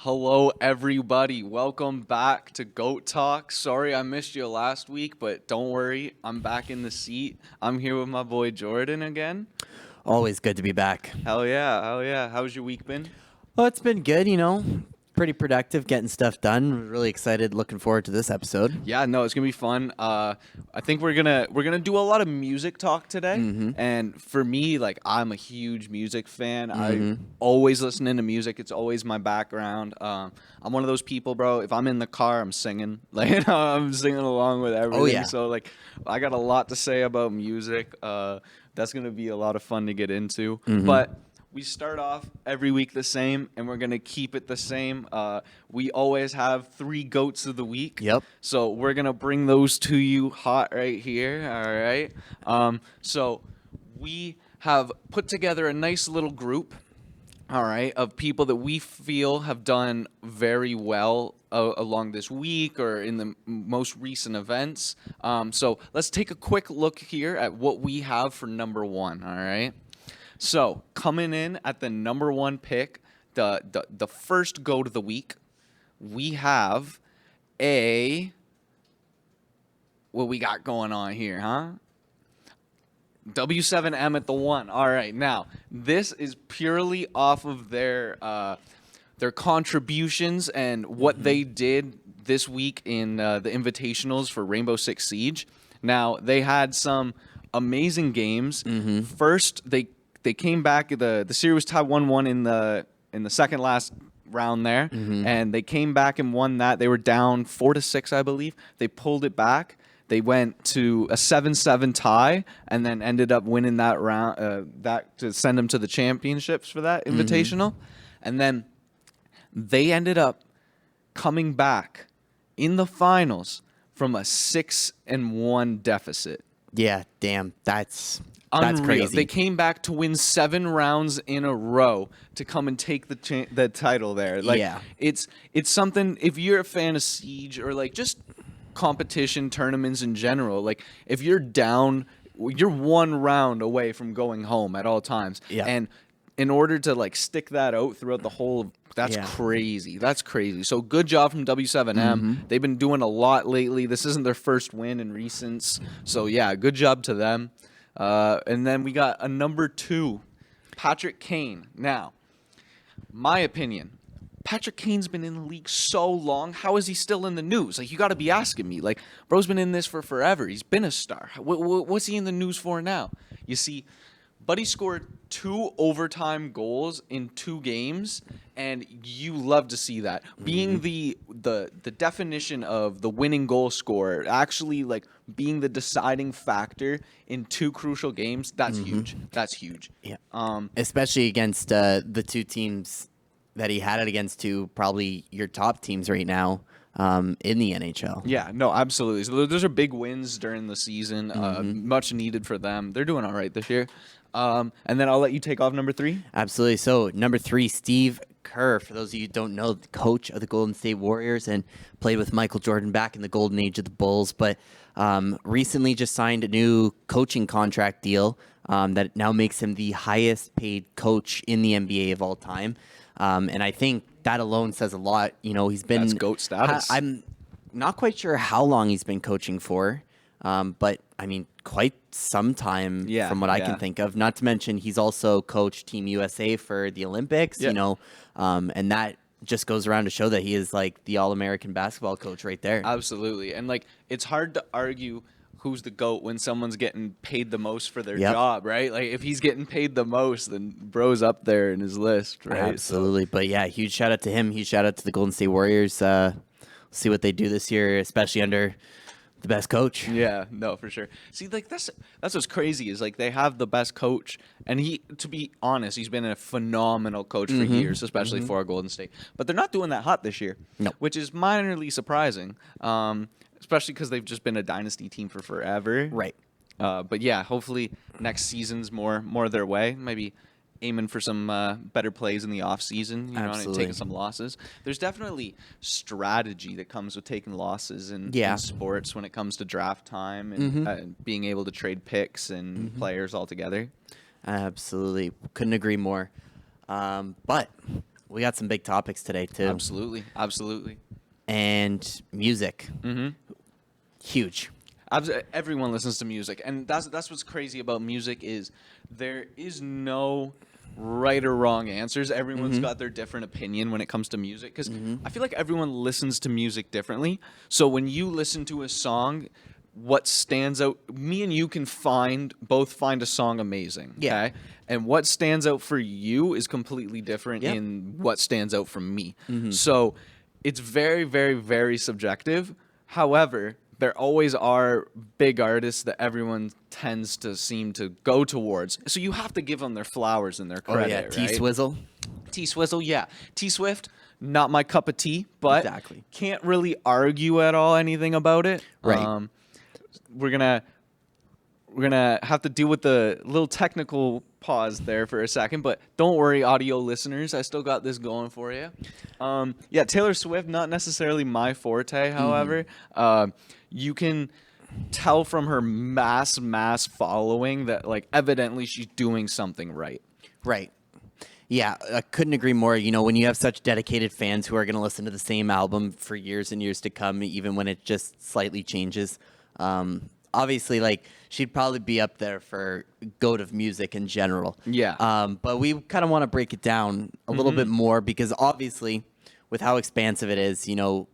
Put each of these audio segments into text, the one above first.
Hello, everybody. Welcome back to Goat Talk. Sorry I missed you last week, but don't worry. I'm back in the seat. I'm here with my boy Jordan again. Always good to be back. Hell yeah, hell yeah. How's your week been? Well, it's been good, pretty productive, getting stuff done. Really excited, looking forward to this episode. Yeah, no, it's gonna be fun. I think we're gonna do a lot of music talk today. And for me, like I'm a huge music fan. I always listening to music. It's always my background. I'm one of those people, bro. If I'm in the car, I'm singing. Like I'm singing along with everything. yeah. So like, I got a lot to say about music. That's gonna be a lot of fun to get into. But we start off every week the same, and we're going to keep it the same. We always have 3 GOATs of the week. Yep. So we're going to bring those to you hot right here. All right. So we have put together a nice little group, all right, of people that we feel have done very well along this week or in the most recent events. So let's take a quick look here at what we have for number 1, all right? So coming in at the number 1 pick, the first GOAT of the week, we have what we got going on here, huh? W7M at the 1. All right, now this is purely off of their contributions and what they did this week in the invitationals for Rainbow Six Siege. Now they had some amazing games. First, they came back. The series was tied 1-1 in the second last round there, and they came back and won that. They were down 4-6, I believe. They pulled it back. They went to a 7-7 tie, and then ended up winning that round. That to send them to the championships for that invitational, and then they ended up coming back in the finals from a 6-1 deficit. Yeah, damn, that's Unreal. crazy. They came back to win 7 rounds in a row to come and take the title there. Like, Yeah. it's something. If you're a fan of Siege or like just competition tournaments in general, like if you're down, you're 1 round away from going home at all times. Yeah. And in order to like stick that out throughout the whole, that's Yeah. crazy. That's crazy. So good job from W7M. They've been doing a lot lately. This isn't their first win in recents. So yeah, good job to them. And then we got a number 2, Patrick Kane. Now, my opinion, Patrick Kane's been in the league so long. How is he still in the news? Like, you got to be asking me. Like, bro's been in this for forever. He's been a star. What's he in the news for now? You see, Buddy scored 2 overtime goals in 2 games, and you love to see that. Being the definition of the winning goal scorer, actually like being the deciding factor in 2 crucial games, that's huge. That's huge. Yeah. Especially against the 2 teams that he had it against, 2 probably your top teams right now in the NHL. Yeah, no, absolutely. So those are big wins during the season, much needed for them. They're doing all right this year. And then I'll let you take off number 3. Absolutely. So number 3, Steve Kerr. For those of you who don't know, the coach of the Golden State Warriors and played with Michael Jordan back in the golden age of the Bulls, but recently just signed a new coaching contract deal that now makes him the highest paid coach in the NBA of all time. And I think that alone says a lot. He's been... That's GOAT status. I'm not quite sure how long he's been coaching for, but I mean, quite some time from what I can think of. Not to mention, he's also coached Team USA for the Olympics, and that just goes around to show that he is like the All-American basketball coach right there. Absolutely. And like, it's hard to argue who's the GOAT when someone's getting paid the most for their job, right? Like, if he's getting paid the most, then bro's up there in his list, right? Absolutely. But yeah, huge shout out to him. Huge shout out to the Golden State Warriors. See what they do this year, especially under the best coach. Yeah, no, for sure. See, like that's what's crazy is like they have the best coach, and he, to be honest, he's been a phenomenal coach for years, especially for Golden State. But they're not doing that hot this year, which is minorly surprising, especially because they've just been a dynasty team for forever. Right. But yeah, hopefully next season's more their way. Maybe aiming for some better plays in the off season, and taking some losses. There's definitely strategy that comes with taking losses in sports when it comes to draft time and being able to trade picks and players all together. Absolutely. Couldn't agree more. But we got some big topics today too. Absolutely. Absolutely. And music. Huge. Everyone listens to music, and that's what's crazy about music is there is no right or wrong answers. Everyone's got their different opinion when it comes to music, because I feel like everyone listens to music differently. So when you listen to a song, what stands out, me and you can both find a song amazing. Yeah. Okay, and what stands out for you is completely different Yep. in what stands out from me. So it's very, very, very subjective. However, there always are big artists that everyone tends to seem to go towards. So you have to give them their flowers and their credit. T right? Swizzle. T Swizzle, yeah. T Swift, not my cup of tea, but Exactly. can't really argue at all anything about it. Right. We're gonna have to deal with the little technical pause there for a second, but don't worry, audio listeners, I still got this going for you. Yeah, Taylor Swift, not necessarily my forte, however. You can tell from her mass following that, like, evidently she's doing something right. Right. Yeah, I couldn't agree more. You know, when you have such dedicated fans who are going to listen to the same album for years and years to come, even when it just slightly changes. Obviously, like, she'd probably be up there for GOAT of music in general. Yeah. But we kind of want to break it down a little bit more because obviously, with how expansive it is, you know,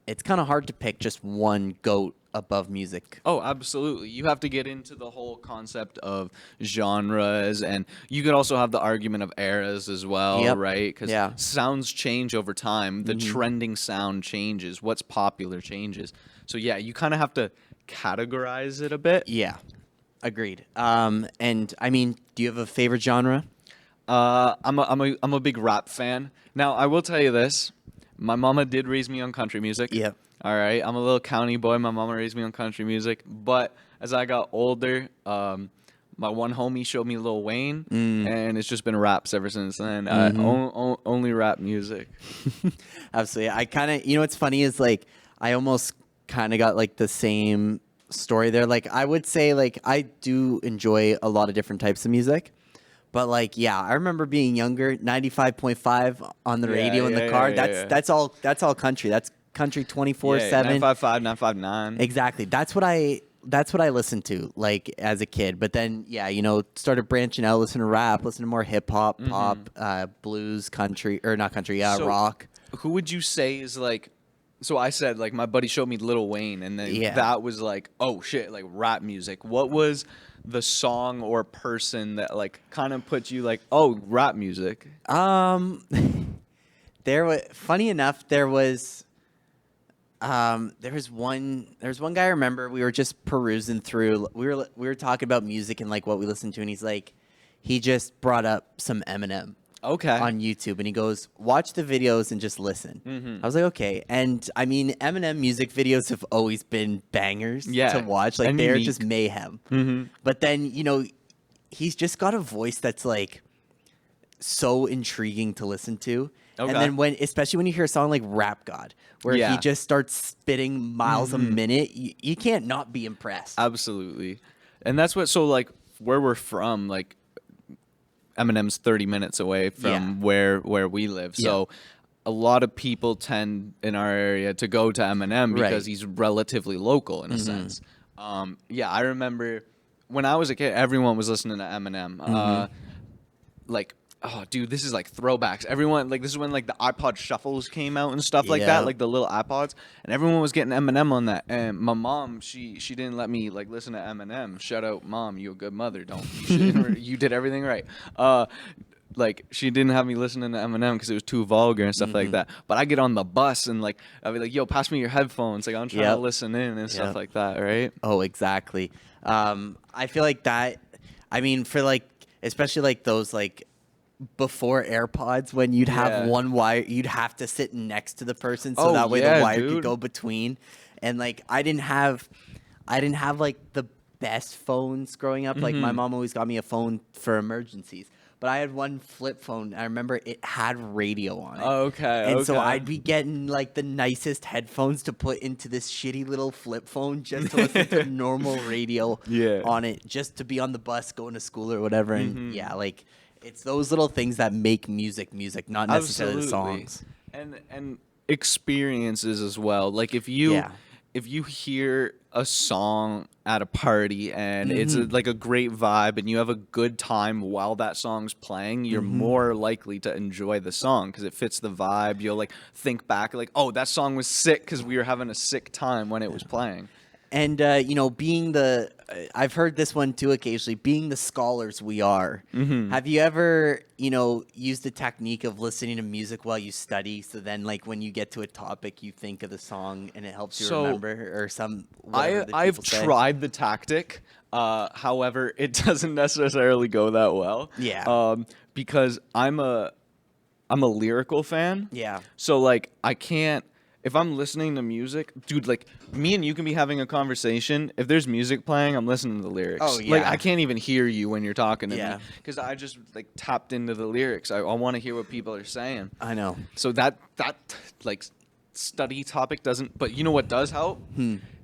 it's kind of hard to pick just one GOAT above music. Oh, absolutely. You have to get into the whole concept of genres, and you could also have the argument of eras as well, Yep. right? Because Yeah. sounds change over time. The trending sound changes. What's popular changes. So yeah, you kind of have to categorize it a bit. Yeah, agreed. And I mean, do you have a favorite genre? I'm a big rap fan. Now, I will tell you this. My mama did raise me on country music. Yep. All right. I'm a little county boy. My mama raised me on country music. But as I got older, my one homie showed me Lil Wayne, and it's just been raps ever since then. Only rap music. Absolutely. I kind of, you know, what's funny is like, I almost kind of got like the same story there. Like, I would say, like, I do enjoy a lot of different types of music. But like, yeah, I remember being younger, 95.5 on the radio in the car. Yeah. That's all country. That's country 24/7. 955, 959. Exactly. That's what I listened to, like, as a kid. But then, yeah, you know, started branching out, listen to rap, listen to more hip hop, pop, blues, country, or not country, So, rock. Who would you say is like? So I said, like, my buddy showed me Lil Wayne, and then Yeah. that was like, oh shit, like rap music. What was the song or person that like kind of put you like, oh, rap music? There was, funny enough, there was one guy I remember. We were just perusing through. We were talking about music and like what we listened to, and he's like, he just brought up some Eminem. Okay. On YouTube, and he goes, watch the videos and just listen. I was like, okay. And I mean, Eminem music videos have always been bangers Yeah, to watch. Like, and they're unique. just mayhem. But then, you know, he's just got a voice that's like so intriguing to listen to. Okay. And then especially when you hear a song like Rap God, where Yeah. he just starts spitting miles a minute, you can't not be impressed. Absolutely. And that's what, so like where we're from, like Eminem's 30 minutes away from where we live. So a lot of people tend in our area to go to Eminem because Right. he's relatively local in a sense. Yeah, I remember when I was a kid, everyone was listening to Eminem. Like, oh, dude, this is like throwbacks. Everyone, like, this is when like the iPod shuffles came out and stuff like Yeah. that, like the little iPods, and everyone was getting Eminem on that. And my mom, she didn't let me like listen to Eminem. Shout out, Mom, you a good mother. You did everything right. Like, she didn't have me listening to Eminem because it was too vulgar and stuff like that. But I get on the bus and like I'd be like, yo, pass me your headphones. Like, I'm trying to listen in and stuff like that, right? Oh, exactly. I feel like that, I mean, for like, especially like those like before AirPods, when you'd have one wire, you'd have to sit next to the person so that way the wire could go between. And like, I didn't have like the best phones growing up. Like, my mom always got me a phone for emergencies. But I had one flip phone. I remember it had radio on it. Okay. And so I'd be getting like the nicest headphones to put into this shitty little flip phone just to listen to normal radio on it, just to be on the bus going to school or whatever. And yeah, like, It's those little things that make music, not necessarily the Absolutely. songs. And experiences as well. Like Yeah. if you hear a song at a party and it's Mm-hmm. like a great vibe and you have a good time while that song's playing, you're Mm-hmm. more likely to enjoy the song because it fits the vibe. You'll like think back like, oh, that song was sick because we were having a sick time when it was playing. And being I've heard this one too occasionally. Being the scholars we are, have you ever, used the technique of listening to music while you study? So then, like when you get to a topic, you think of the song and it helps you So, remember, or some. Whatever that I've people say. tried the tactic. However, it doesn't necessarily go that well. Yeah. Because I'm a lyrical fan. Yeah. So like I can't if I'm listening to music, dude, like me and you can be having a conversation. If there's music playing, I'm listening to the lyrics. Oh, Like yeah. I can't even hear you when you're talking to Yeah. me because I just like tapped into the lyrics. I want to hear what people are saying. I know. So that like study topic doesn't. But you know what does help?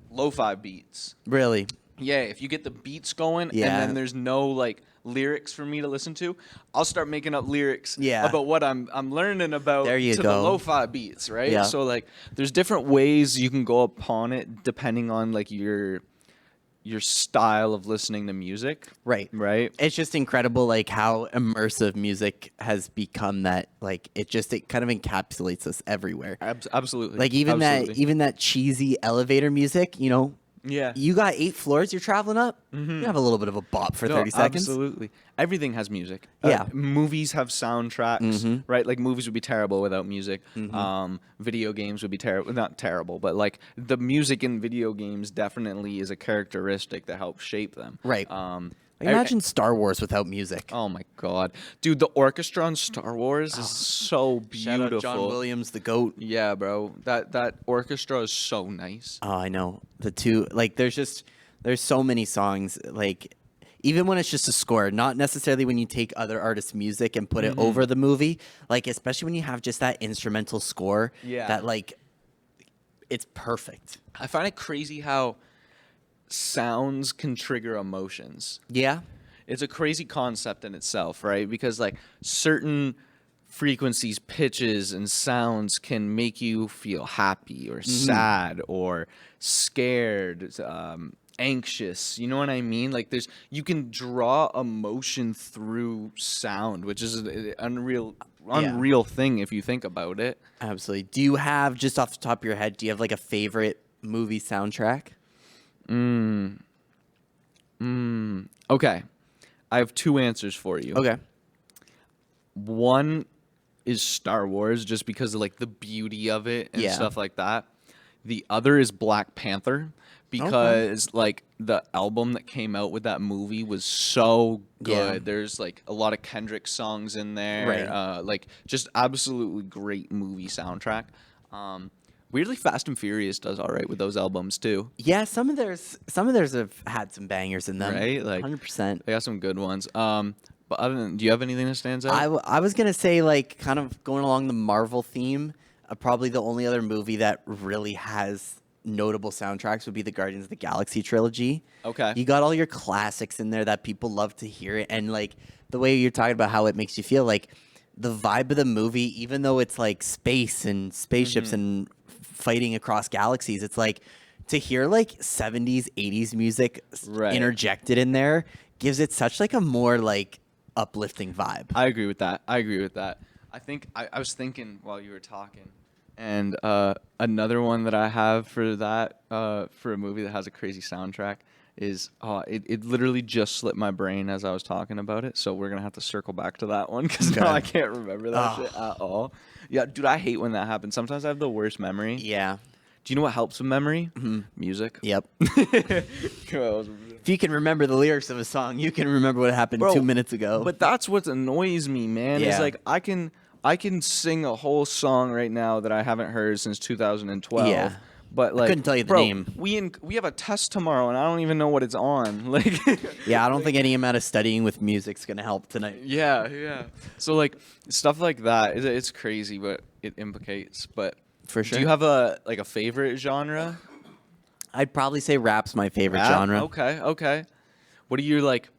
Lo-fi beats. Really. Yeah, if you get the beats going and Yeah. then there's no like lyrics for me to listen to, I'll start making up lyrics Yeah. about what I'm learning about There you to go. the lo-fi beats, right? Yeah. So like there's different ways you can go upon it depending on like your style of listening to music. Right. Right? It's just incredible, like how immersive music has become. That like it kind of encapsulates us everywhere. Absolutely. Like even that cheesy elevator music, Yeah. you got 8 floors you're traveling up, you have a little bit of a bop for No, 30 seconds. Absolutely. Everything has music. Yeah. Movies have soundtracks, right? Like movies would be terrible without music. Video games would be terrible. Not terrible, but like the music in video games definitely is a characteristic that helps shape them. Right. Like, imagine Star Wars without music. Oh my god, dude! The orchestra on Star Wars is so beautiful. Shout out John Williams, the GOAT. Yeah, bro. That orchestra is so nice. Oh, I know. The two, like, there's so many songs, like, even when it's just a score, not necessarily when you take other artists' music and put it over the movie, like, especially when you have just that instrumental score, Yeah. that, like, it's perfect. I find it crazy how sounds can trigger emotions. Yeah. It's a crazy concept in itself, right? Because like certain frequencies, pitches, and sounds can make you feel happy or sad or scared, anxious. You know what I mean? Like you can draw emotion through sound, which is an unreal thing if you think about it. Absolutely. Do you have, just off the top of your head, do you have, like, a favorite movie soundtrack? Okay. I have 2 answers for you. Okay. One is Star Wars, just because of like the beauty of it and Yeah. stuff like that. The other is Black Panther, because like the album that came out with that movie was so good. Yeah. There's like a lot of Kendrick songs in there. Right. Like just absolutely great movie soundtrack. Weirdly, Fast and Furious does all right with those albums too. Yeah, some of theirs have had some bangers in them. Right? Like 100%. They got some good ones. But other than, do you have anything that stands out? I was gonna say, like, kind of going along the Marvel theme. Probably the only other movie that really has notable soundtracks would be the Guardians of the Galaxy trilogy. Okay. You got all your classics in there that people love to hear it, and like the way you're talking about how it makes you feel, like the vibe of the movie, even though it's like space and spaceships and fighting across galaxies, it's like to hear like 70s, 80s music Right. interjected in there gives it such like a more like uplifting vibe. I agree with that. I think I was thinking while you were talking, and another one that I have for that for a movie that has a crazy soundtrack is it literally just slipped my brain as I was talking about it. So we're gonna have to circle back to that one because now I can't remember that shit at all. Yeah, dude, I hate when that happens. Sometimes I have the worst memory. Yeah. Do you know what helps with memory? Music. Yep. If you can remember the lyrics of a song, you can remember what happened Bro, 2 minutes ago. But that's what annoys me, man. Yeah. Is like I can sing a whole song right now that I haven't heard since 2012. Yeah. But like, couldn't tell you the bro, name. We have a test tomorrow, and I don't even know what it's on. Like, yeah, I don't think any amount of studying with music's gonna help tonight. yeah. So like stuff like that, it's crazy, but it implicates. But For sure. do you have a favorite genre? I'd probably say rap's my favorite Rap? genre. Okay. What are you like?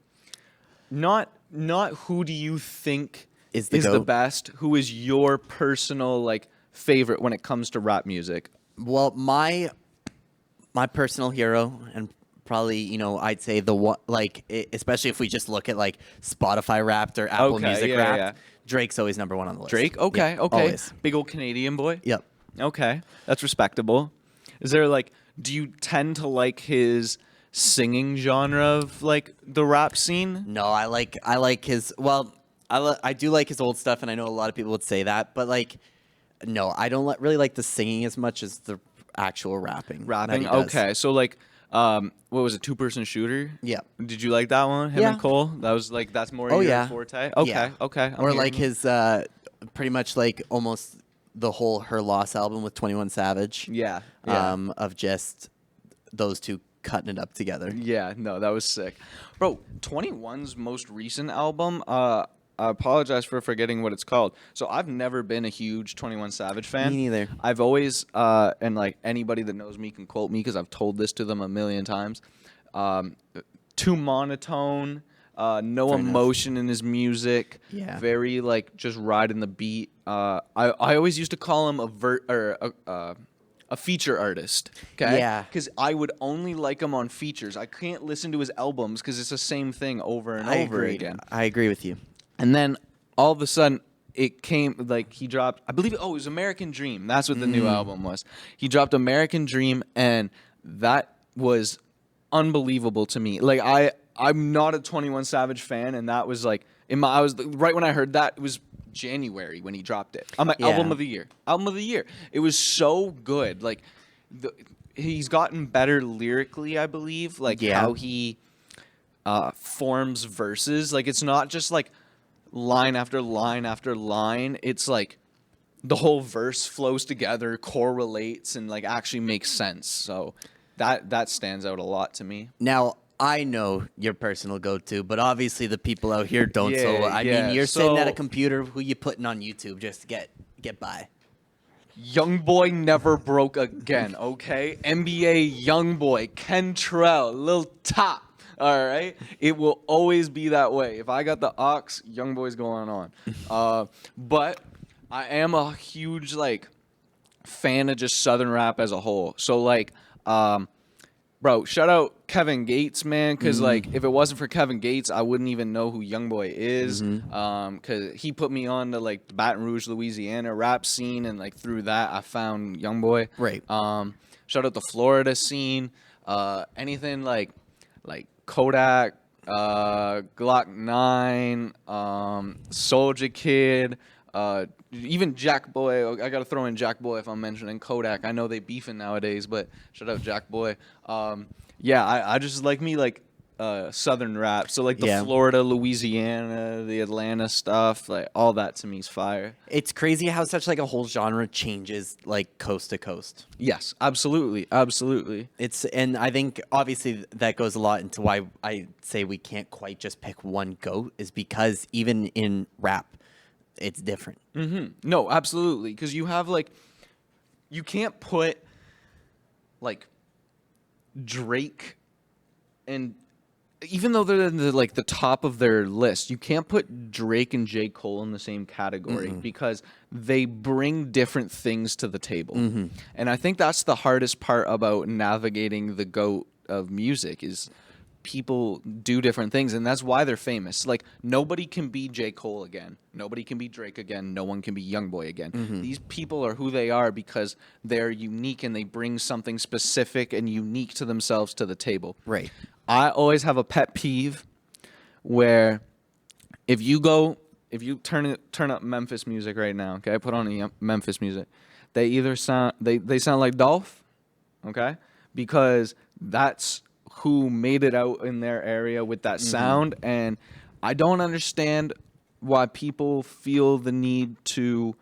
Not not who do you think Is the the GOAT? best? Who is your personal like favorite when it comes to rap music? Well, my personal hero, and probably, I'd say the one, like, especially if we just look at like Spotify Wrapped or Apple Okay, Music yeah, Wrapped, yeah. Drake's always number one on the list. Drake? Okay, Yeah, okay. always. Big old Canadian boy? Yep. Okay. That's respectable. Is there like do you tend to like his singing genre of like the rap scene? No, I like his. Well, I do like his old stuff, and I know a lot of people would say that, but like, no, I don't really like the singing as much as the actual rapping. that Rapping? he does. Okay. So like what was it, two-person shooter? Yeah. Did you like that one? Him Yeah. and Cole? That was like that's more Oh your yeah. forte? Okay, Yeah. okay. I'm Or like hearing you. his pretty much like almost the whole Her Loss album with 21 Savage. Yeah. Yeah. Of just those two cutting it up together. Yeah, no, that was sick. Bro, 21's most recent album, I apologize for forgetting what it's called. So I've never been a huge 21 Savage fan. Me neither. I've always, and like anybody that knows me can quote me because I've told this to them a million times. Too monotone, no Fair enough. emotion in his music. Yeah. Very like just riding the beat. I always used to call him a feature artist. Okay. Yeah. Because I would only like him on features. I can't listen to his albums because it's the same thing over and I over agree. again. I agree with you. And then all of a sudden, it came like he dropped. I believe. Oh, it was American Dream. That's what the new album was. He dropped American Dream, and that was unbelievable to me. Like I'm not a 21 Savage fan, and that was like I was right when I heard that. It was January when he dropped it. I'm like Yeah. album of the year. Album of the year. It was so good. Like he's gotten better lyrically, I believe. Like Yeah. how he forms verses. Like it's not just like line after line after line. It's like the whole verse flows together, correlates, and like actually makes sense. So that stands out a lot to me. Now, I know your personal go-to, but obviously the people out here don't. So Yeah, I yeah. mean, you're sitting at a So- computer. Who you putting on YouTube just to get by? Young boy never broke again. Okay, NBA young boy Kentrell, Lil Top. All right, it will always be that way. If I got the ox, young boy's going on. But I am a huge like fan of just Southern rap as a whole. So like, bro, shout out Kevin Gates, man, because like if it wasn't for Kevin Gates, I wouldn't even know who Youngboy is. Because he put me on to like the Baton Rouge, Louisiana rap scene, and like through that I found Youngboy. Right. Shout out the Florida scene. Anything like Kodak, Glock 9, Soldier Kid. Even Jack Boy. I gotta throw in Jack Boy if I'm mentioning Kodak. I know they beefing nowadays, but shout out Jack Boy. Yeah, I just like me like Southern rap. So like the Yeah. Florida, Louisiana, the Atlanta stuff, like all that to me is fire. It's crazy how such like a whole genre changes like coast to coast. Yes, absolutely, absolutely. And I think obviously that goes a lot into why I say we can't quite just pick one GOAT is because even in rap, it's different. No, absolutely, because you have like, you can't put like Drake and even though they're in like the top of their list, you can't put Drake and J. Cole in the same category because they bring different things to the table. And I think that's the hardest part about navigating the GOAT of music is people do different things, and that's why they're famous. Like nobody can be J. Cole again. Nobody can be Drake again. No one can be Youngboy again. These people are who they are because they're unique and they bring something specific and unique to themselves to the table. Right. I always have a pet peeve where if you turn up Memphis music right now, okay, put on Memphis music, they either sound they sound like Dolph, okay, because that's who made it out in their area with that sound, and I don't understand why people feel the need to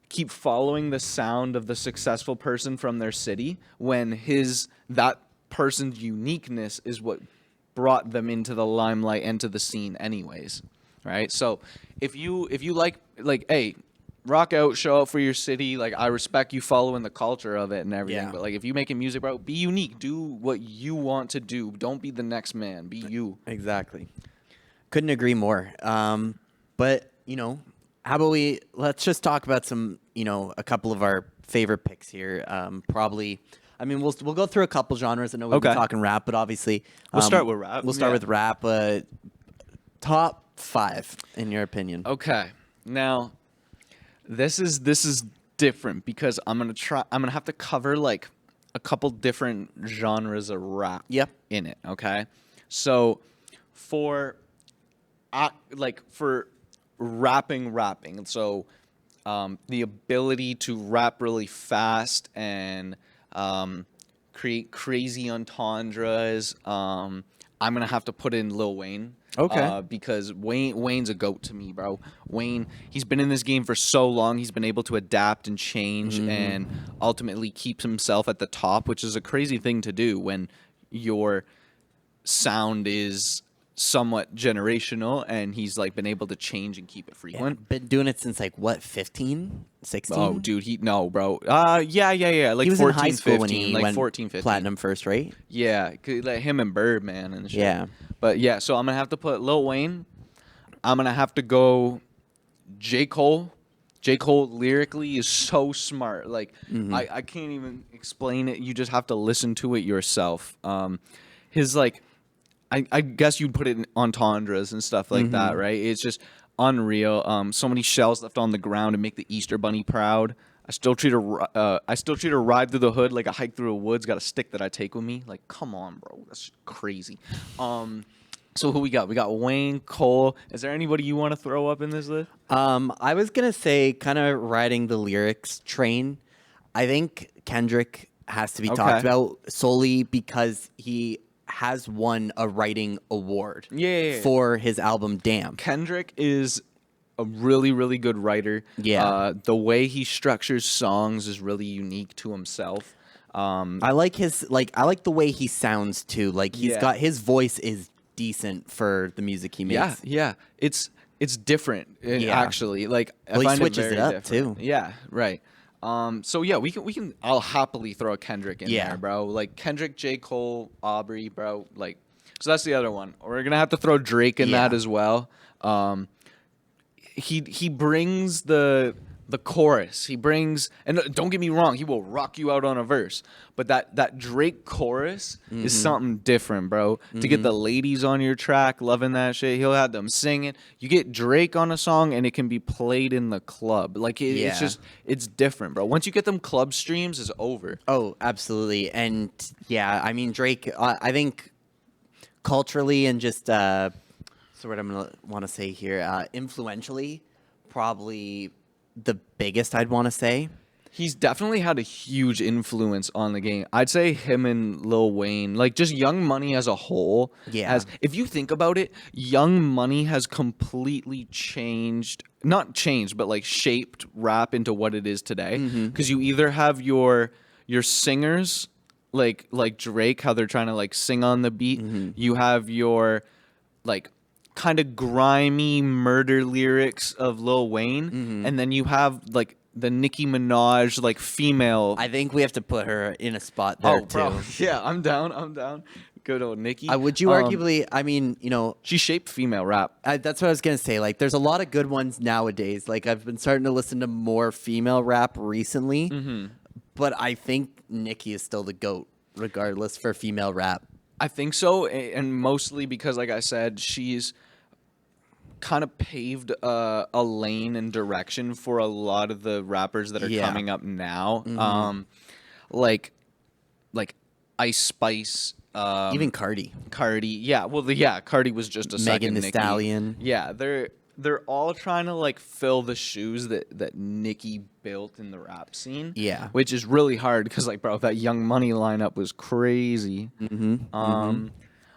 keep following the sound of the successful person from their city when that person's uniqueness is what brought them into the limelight and to the scene anyways, right? So if you like hey, rock out, show out for your city, like I respect you following the culture of it and everything, Yeah. but like if you making music, bro, be unique, do what you want to do, don't be the next man, be you. Exactly. Couldn't agree more. But how about let's just talk about some, a couple of our favorite picks here. Probably, I mean, we'll go through a couple genres. I know we've been Okay. talking rap, but obviously We'll start with rap. We'll start Yeah. with rap. Top 5 in your opinion. Okay. Now, this is different because I'm gonna have to cover like a couple different genres of rap. Yep. In it. Okay. So for for rapping. So the ability to rap really fast and create crazy entendres. I'm gonna have to put in Lil Wayne. Okay. Because Wayne's a GOAT to me, bro. Wayne, he's been in this game for so long. He's been able to adapt and change and ultimately keeps himself at the top, which is a crazy thing to do when your sound is somewhat generational and he's like been able to change and keep it frequent. Been doing it since like what, 15, 16? Oh, dude, no, bro. Yeah. Like He was 14, in high school 15, when he like went 14, 15. platinum first, right? Yeah, like him and Birdman and shit. Yeah. But yeah, so I'm gonna have to put Lil Wayne. I'm gonna have to go J. Cole. J. Cole lyrically is so smart. Like I can't even explain it. You just have to listen to it yourself. His like I guess you'd put it in entendres and stuff like that, right? It's just unreal. So many shells left on the ground to make the Easter Bunny proud. I still treat a ride through the hood like a hike through the woods. Got a stick that I take with me. Like, come on, bro, that's crazy. So who we got? We got Wayne, Cole. Is there anybody you want to throw up in this list? I was gonna say, kind of riding the lyrics train. I think Kendrick has to be talked about solely because he has won a writing award for his album Damn. Kendrick is a really, really good writer. Yeah. The way he structures songs is really unique to himself. I like I like the way he sounds too. Like he's got his voice is decent for the music he makes. Yeah. It's different actually. Like I he find switches very it up different. too. Yeah, right. So yeah, we can. I'll happily throw a Kendrick in there, bro. Like Kendrick, J. Cole, Aubrey, bro. Like, so that's the other one. We're gonna have to throw Drake in that as well. He brings the chorus. He brings, and don't get me wrong, he will rock you out on a verse. But that Drake chorus is something different, bro. To get the ladies on your track, loving that shit, he'll have them singing. You get Drake on a song, and it can be played in the club. Like it's different, bro. Once you get them club streams, it's over. Oh, absolutely. And yeah, I mean Drake. I think culturally and just so what I'm gonna want to say here, influentially, probably the biggest I'd want to say. He's definitely had a huge influence on the game. I'd say him and Lil Wayne, like just Young Money as a whole. Yeah. If you think about it, Young Money has completely changed, not changed, but like shaped rap into what it is today. Because you either have your singers, like Drake, how they're trying to like sing on the beat. You have your like kind of grimy murder lyrics of Lil Wayne, and then you have like the Nicki Minaj like female. I think we have to put her in a spot there too. Bro. Yeah, I'm down. Good old Nicki. Would you arguably? I mean, she shaped female rap. that's what I was gonna say. Like, there's a lot of good ones nowadays. Like, I've been starting to listen to more female rap recently, but I think Nicki is still the GOAT, regardless, for female rap. I think so, and mostly because, like I said, she's kind of paved a lane and direction for a lot of the rappers that are coming up now. Like Ice Spice, Even Cardi. Yeah, well, Cardi was just a Megan second Thee Nicki. Stallion. Yeah, they're all trying to like fill the shoes that Nicki built in the rap scene. Yeah. Which is really hard because like, bro, that Young Money lineup was crazy.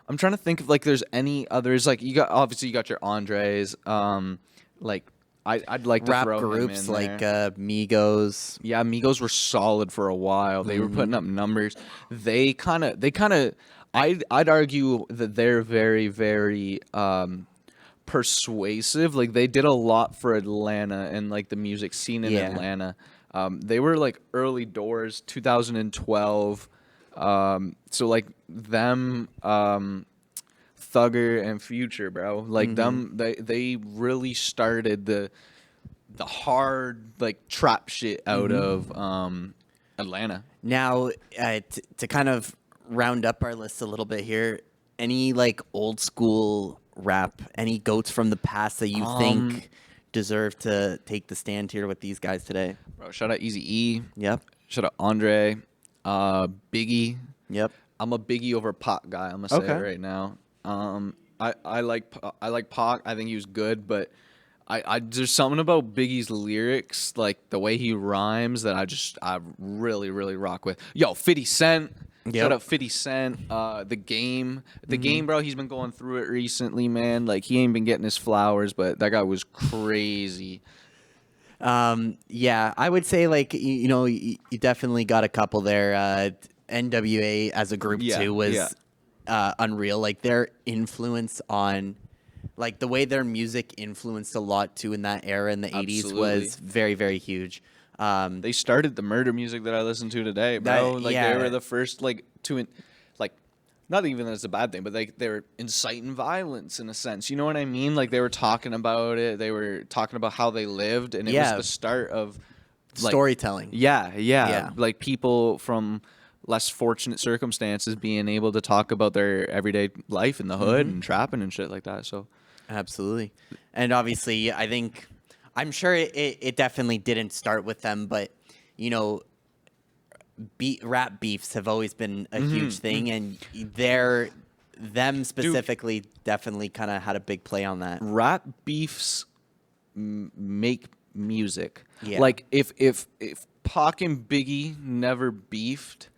I'm trying to think if like there's any others. Like you got your Andres. Like I'd like to Rap throw groups him in like there. Migos. Yeah, Migos were solid for a while. They were putting up numbers. They kind of. I'd argue that they're very, very persuasive. Like they did a lot for Atlanta and like the music scene in Atlanta. They were like early doors, 2012. So like them, Thug Thugger and Future, bro. Like they really started the hard like trap shit out of Atlanta. Now, to kind of round up our list a little bit here, any like old school rap, any goats from the past that you think deserve to take the stand here with these guys today? Bro, shout out Easy E. Yep. Shout out Andre. Biggie. Yep. I'm a Biggie over Pac guy. I'm gonna say it Okay. right now. I like Pac. I think he was good, but I there's something about Biggie's lyrics, like the way he rhymes, that I really rock with. Yo, 50 Cent. Yep. Shout out 50 Cent. The Game, bro. He's been going through it recently, man. Like he ain't been getting his flowers, but that guy was crazy. Yeah, I would say like you definitely got a couple there. NWA as a group too was unreal. Like their influence on, like the way their music influenced a lot too in that era in the 80s was very huge. They started the murder music that I listen to today, bro. They were the first like not even that it's a bad thing, but they were inciting violence in a sense. You know what I mean? Like they were talking about it. They were talking about how they lived, and it was the start of storytelling. Yeah. Like people from less fortunate circumstances being able to talk about their everyday life in the hood and trapping and shit like that. So absolutely. And obviously, I'm sure it definitely didn't start with them, but rap beefs have always been a huge thing, and them specifically definitely kind of had a big play on that. Rap beefs make music. Yeah. Like if Pac and Biggie never beefed,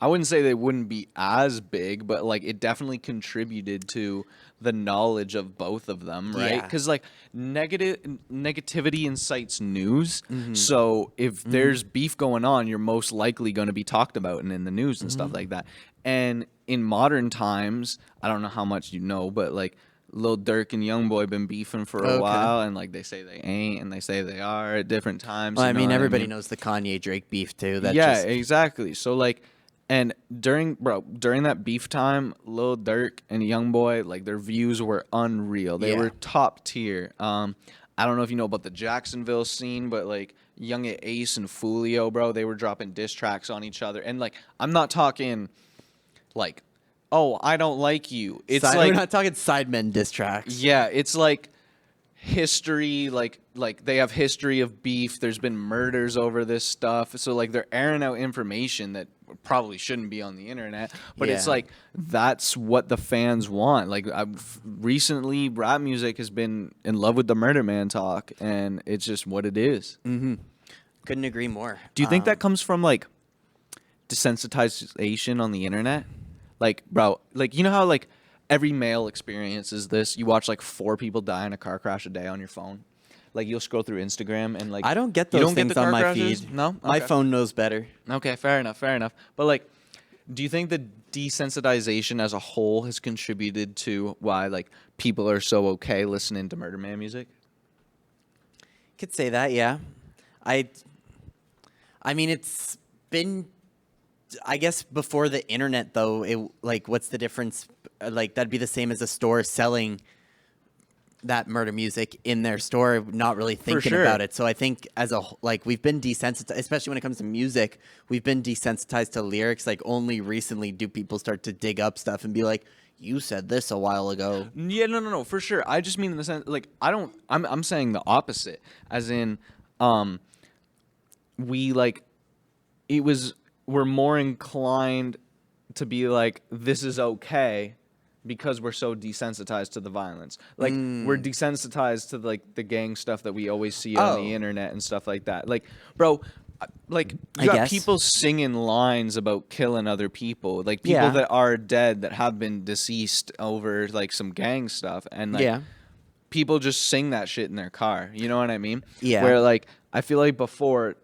I wouldn't say they wouldn't be as big, but like it definitely contributed to the knowledge of both of them, right? Because like negativity incites news. So if there's beef going on, you're most likely going to be talked about and in the news and stuff like that. And in modern times, I don't know how much you know, but like Lil Durk and Youngboy been beefing for a while, and like they say they ain't, and they say they are at different times. Well, I mean, everybody knows the Kanye Drake beef too. Exactly. So like. And during that beef time, Lil Durk and Youngboy, like their views were unreal. They were top tier. I don't know if you know about the Jacksonville scene, but like Young Ace and Foolio, bro, they were dropping diss tracks on each other. And like, I'm not talking like, oh, I don't like you. It's we're not talking sidemen diss tracks. Yeah, it's like history, like they have history of beef. There's been murders over this stuff. So like they're airing out information that probably shouldn't be on the internet, but it's like that's what the fans want. Like recently rap music has been in love with the Murder Man talk, and it's just what it is. Couldn't agree more. Do you think that comes from like desensitization on the internet? Like, bro, like you know how like every male experiences this. You watch like 4 people die in a car crash a day on your phone. Like you'll scroll through Instagram and like I don't get those things on my feed. No, okay. My phone knows better. Okay, fair enough. But like, do you think the desensitization as a whole has contributed to why like people are so okay listening to Murder Man music? Could say that, yeah. I mean, it's been, I guess, before the internet though. What's the difference? Like that'd be the same as a store selling that murder music in their store, not really thinking about it. So I think we've been desensitized, especially when it comes to music, we've been desensitized to lyrics. Like only recently do people start to dig up stuff and be like, you said this a while ago. Yeah, no, for sure. I just mean in the sense, like, I'm saying the opposite, as in, we're more inclined to be like, this is okay, because we're so desensitized to the violence. Like we're desensitized to like the gang stuff that we always see on the internet and stuff like that. Like, bro, like you got people singing lines about killing other people, like people that are dead that have been deceased over like some gang stuff, and like people just sing that shit in their car. You know what I mean? Yeah. Where like I feel like before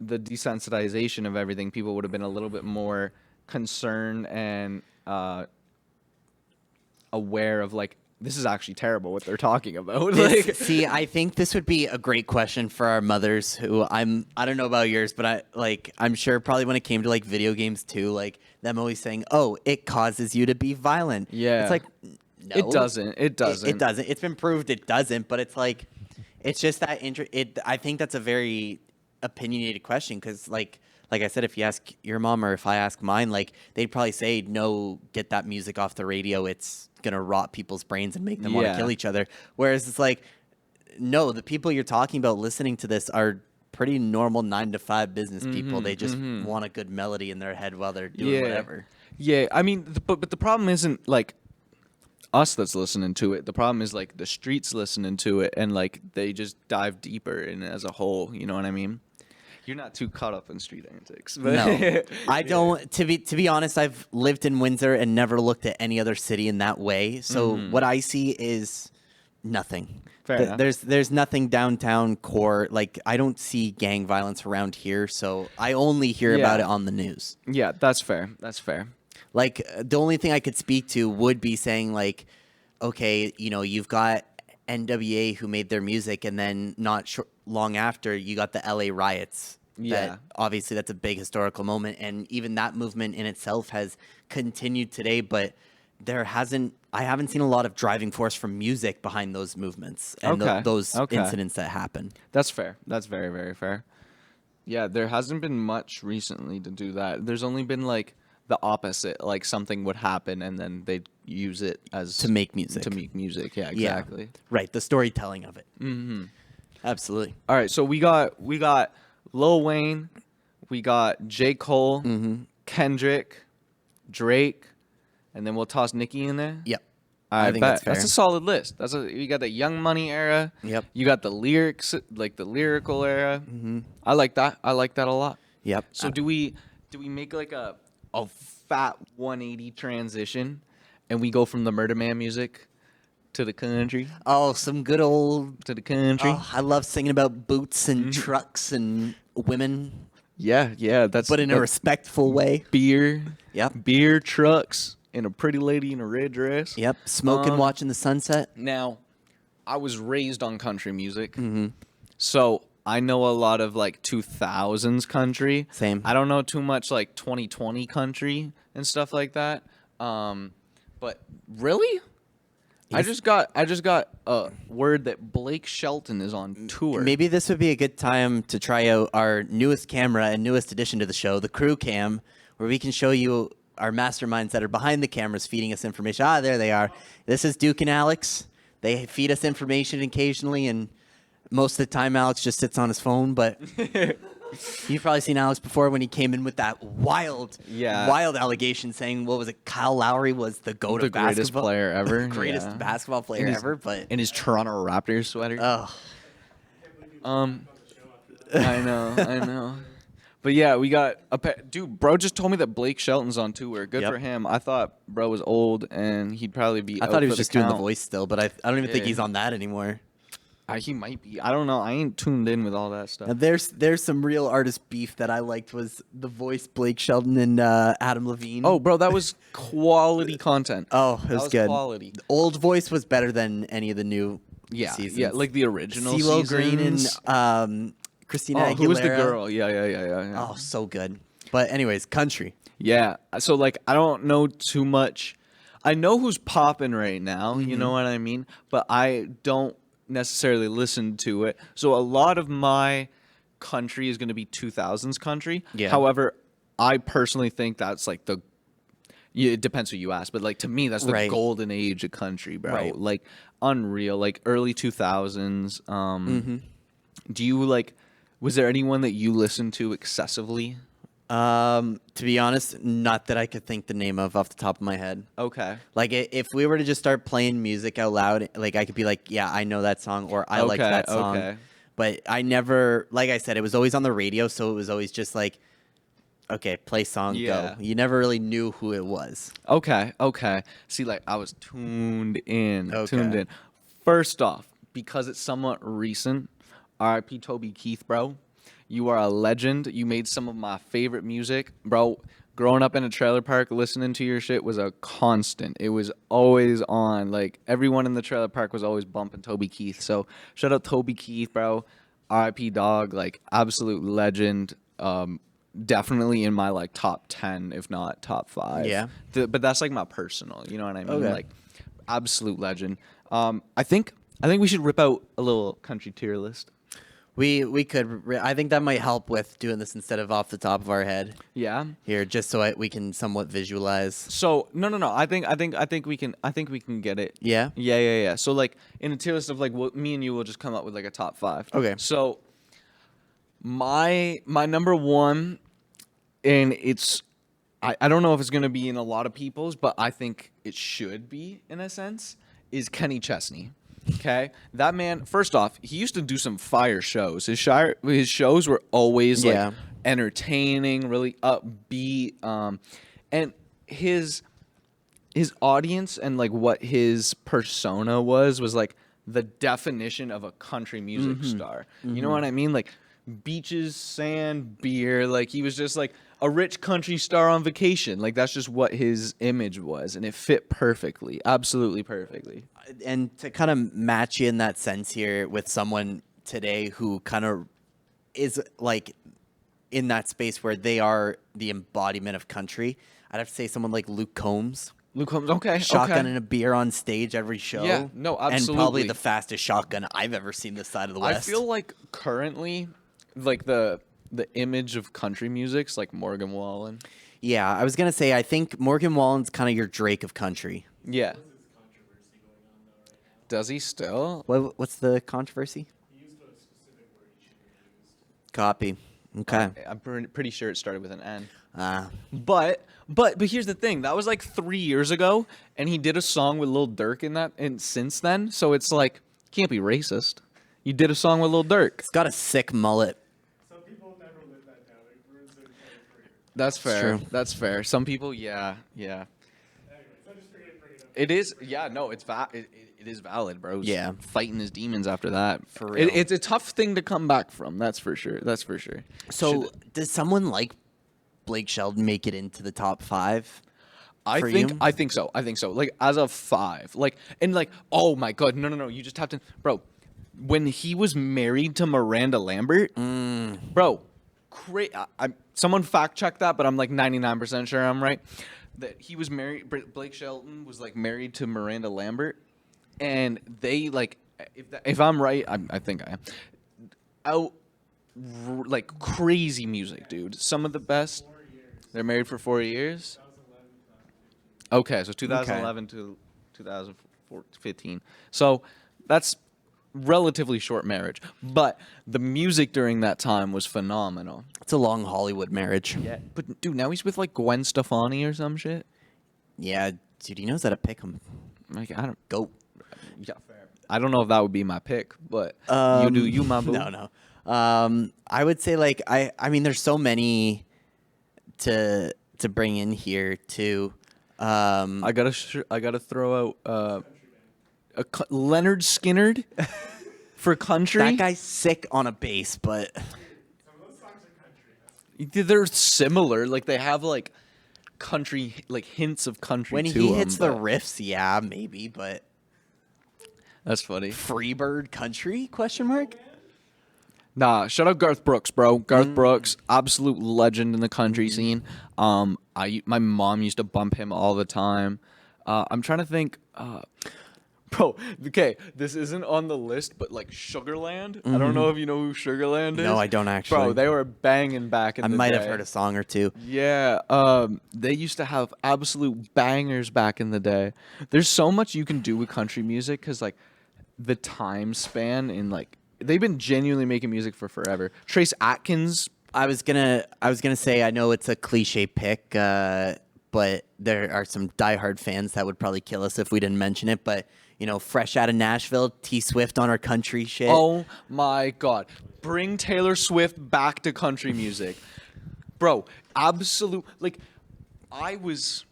the desensitization of everything, people would have been a little bit more concerned and aware of like, this is actually terrible what they're talking about. See, I think this would be a great question for our mothers who I don't know about yours, but I'm sure probably when it came to like video games too, like them always saying, oh, it causes you to be violent. Yeah. It's like, No, It doesn't. It It doesn't. doesn't. It's been proved it doesn't. But it's like, it's just that I think that's a very opinionated question because, like I said, if you ask your mom or if I ask mine, like they'd probably say, "No, get that music off the radio. It's gonna rot people's brains and make them want to Yeah. kill each other." Whereas it's like, no, the people you're talking about listening to this are pretty normal 9 to 5 business people. They just want a good melody in their head while they're doing whatever. Yeah, I mean, but the problem isn't like us that's listening to it. The problem is like the streets listening to it, and like they just dive deeper in it as a whole. You know what I mean? You're not too caught up in street antics, but No, I don't. To be honest, I've lived in Windsor and never looked at any other city in that way. So what I see is nothing. Fair enough. There's nothing downtown core. Like I don't see gang violence around here, so I only hear about it Yeah. on the news. Yeah, that's fair. That's fair. Like the only thing I could speak to would be saying like, okay, you've got NWA who made their music, and then not long after you got the LA riots. Yeah. That, obviously that's a big historical moment, and even that movement in itself has continued today. But I haven't seen a lot of driving force from music behind those movements and Okay, those okay. incidents that happen. That's fair. That's very, very fair. Yeah, there hasn't been much recently to do that. There's only been like the opposite, like something would happen and then they'd use it as To make music. To make music. Yeah, Yeah. exactly. Right, the storytelling of it. Mm-hmm. Absolutely. All right, so we got Lil Wayne, we got J. Cole, Kendrick, Drake, and then we'll toss Nicki in there. Yep. I think bet. that's fair. That's a solid list. You got the Young Money era. Yep. You got the lyrics, like the lyrical era. Mm-hmm. I like that. I like that a lot. Yep. So do we make like a fat 180 transition, and we go from the Murder Man music to the country, Some good old. to the country? Oh, I love singing about boots and trucks and women, Yeah. That's but in a respectful way. beer. Yep. Beer trucks and a pretty lady in a red dress. Yep. Smoking, watching the sunset. Now, I was raised on country music, so I know a lot of like 2000s country. Same. I don't know too much like 2020 country and stuff like that. But really, I just got a word that Blake Shelton is on tour. Maybe this would be a good time to try out our newest camera and newest addition to the show, the crew cam, where we can show you our masterminds that are behind the cameras feeding us information. There they are. This is Duke and Alex. They feed us information occasionally, and most of the time Alex just sits on his phone, but you've probably seen Alex before when he came in with that wild allegation saying, what was it, Kyle Lowry was the GOAT the of basketball. greatest player ever. Greatest Yeah. basketball player ever, but in his Toronto Raptors sweater. oh, I know. But yeah, we got dude. Bro just told me that Blake Shelton's on tour. Good Yep. for him. I thought bro was old and he'd probably be. I out thought he for was just doing the count. voice still, but I don't even think Yeah. he's on that anymore. He might be. I don't know. I ain't tuned in with all that stuff. Now, there's some real artist beef that I liked was the voice Blake Shelton and Adam Levine. Oh, bro, that was quality content. Oh, it That was good. Quality. The old voice was better than any of the new seasons. Yeah, like the original CeeLo seasons. Green and Christina Aguilera. Who was the girl? Yeah. Oh, so good. But anyways, country. Yeah. So like, I don't know too much. I know who's popping right now. You know what I mean? But I don't necessarily listen to it. So a lot of my country is going to be 2000s country. Yeah. However, I personally think that's like it depends who you ask, but like to me, that's the Right. golden age of country, bro. Right. Like unreal, like early 2000s. Do you like? Was there anyone that you listened to excessively? To be honest, not that I could think the name of off the top of my head. Okay. Like if we were to just start playing music out loud, like I could be like, yeah, I know that song, or I like Okay, that song. okay. But I never, like I said, it was always on the radio, so it was always just like, okay, play song, Yeah. go. You never really knew who it was. Okay. See, like I was tuned in. Okay. First off, because it's somewhat recent, R.I.P. Toby Keith, bro. You are a legend. You made some of my favorite music, bro. Growing up in a trailer park, listening to your shit was a constant. It was always on. Like everyone in the trailer park was always bumping Toby Keith. So shout out Toby Keith, bro. R.I.P. dog. Like absolute legend. Definitely in my like top 10, if not top 5. Yeah. But that's like my personal. You know what I mean? Okay. Like absolute legend. I think we should rip out a little country tier list. We could. I think that might help with doing this instead of off the top of our head. Yeah. Here, just so we can somewhat visualize. So no. I think we can. I think we can get it. Yeah? Yeah. So like in a tier list of like me and you will just come up with like a top 5. Okay. So my number one, and it's I don't know if it's gonna be in a lot of people's, but I think it should be in a sense, is Kenny Chesney. Okay, that man. First off, he used to do some fire shows. His shows were always like Yeah. entertaining, really upbeat, and his audience and like what his persona was like the definition of a country music star. You know what I mean? Like beaches, sand, beer. Like he was just like a rich country star on vacation. Like that's just what his image was, and it fit perfectly, absolutely perfectly. And to kind of match you in that sense here with someone today who kind of is like in that space where they are the embodiment of country, I'd have to say someone like Luke Combs. Luke Combs, okay, Shotgun okay. and a beer on stage every show. Yeah, no, And probably absolutely. the fastest shotgun I've ever seen this side of the I West. feel like currently, like the image of country music's like Morgan Wallen. Yeah, I was going to say, I think Morgan Wallen's kind of your Drake of country. Yeah. Does he still? What's the controversy? Copy. Okay. I'm pretty sure it started with an N. Ah. But here's the thing. That was like 3 years ago, and he did a song with Lil Durk in that, and since then, so it's like can't be racist. You did a song with Lil Durk. It's got a sick mullet. Some people never live that down. It ruins their entire career. That's fair. true. That's fair. Some people, yeah. Anyways, I just figured I'd bring it up. It is, yeah. No, it is valid, bro. He's Yeah. fighting his demons after that. For real. It's a tough thing to come back from. That's for sure. So, does someone like Blake Shelton make it into the top 5? I for think you? I think so. Like as a 5, like and like oh my god, no. You just have to, bro. When he was married to Miranda Lambert, bro, someone fact check that, but I'm like 99% sure I'm right. That he was married. Blake Shelton was like married to Miranda Lambert, and they like if I'm right, I think I am. Like crazy music, dude. Some of the best. They're married for 4 years. Okay, so 2011 to 2015. So that's relatively short marriage, but the music during that time was phenomenal. It's a long Hollywood marriage. Yeah, but dude, now he's with like Gwen Stefani or some shit. Yeah, dude, he knows how to pick them. Like I don't, Go. yeah, I don't know if that would be my pick, but you do you, my boo. No. I would say like I mean, there's so many to bring in here too. I gotta throw out Leonard Skinnard for country. That guy's sick on a bass, but Some of those songs are country. They're similar. Like they have like country, like hints of country. when to he hits them, the but- riffs, yeah, maybe, but that's funny. Freebird country? Question mark. Nah, shout out Garth Brooks, bro. Garth Brooks, absolute legend in the country scene. My mom used to bump him all the time. I'm trying to think. Bro, okay, this isn't on the list, but like Sugarland. I don't know if you know who Sugarland is. No, I don't actually. Bro, they were banging back in I the might day. have heard a song or two. Yeah, they used to have absolute bangers back in the day. There's so much you can do with country music because like the time span in like they've been genuinely making music for forever. Trace Atkins, I was gonna say I know it's a cliche pick, but there are some diehard fans that would probably kill us if we didn't mention it. But you know, fresh out of Nashville, T Swift on our country shit. oh my god, bring Taylor Swift back to country music, bro. Absolute like, I was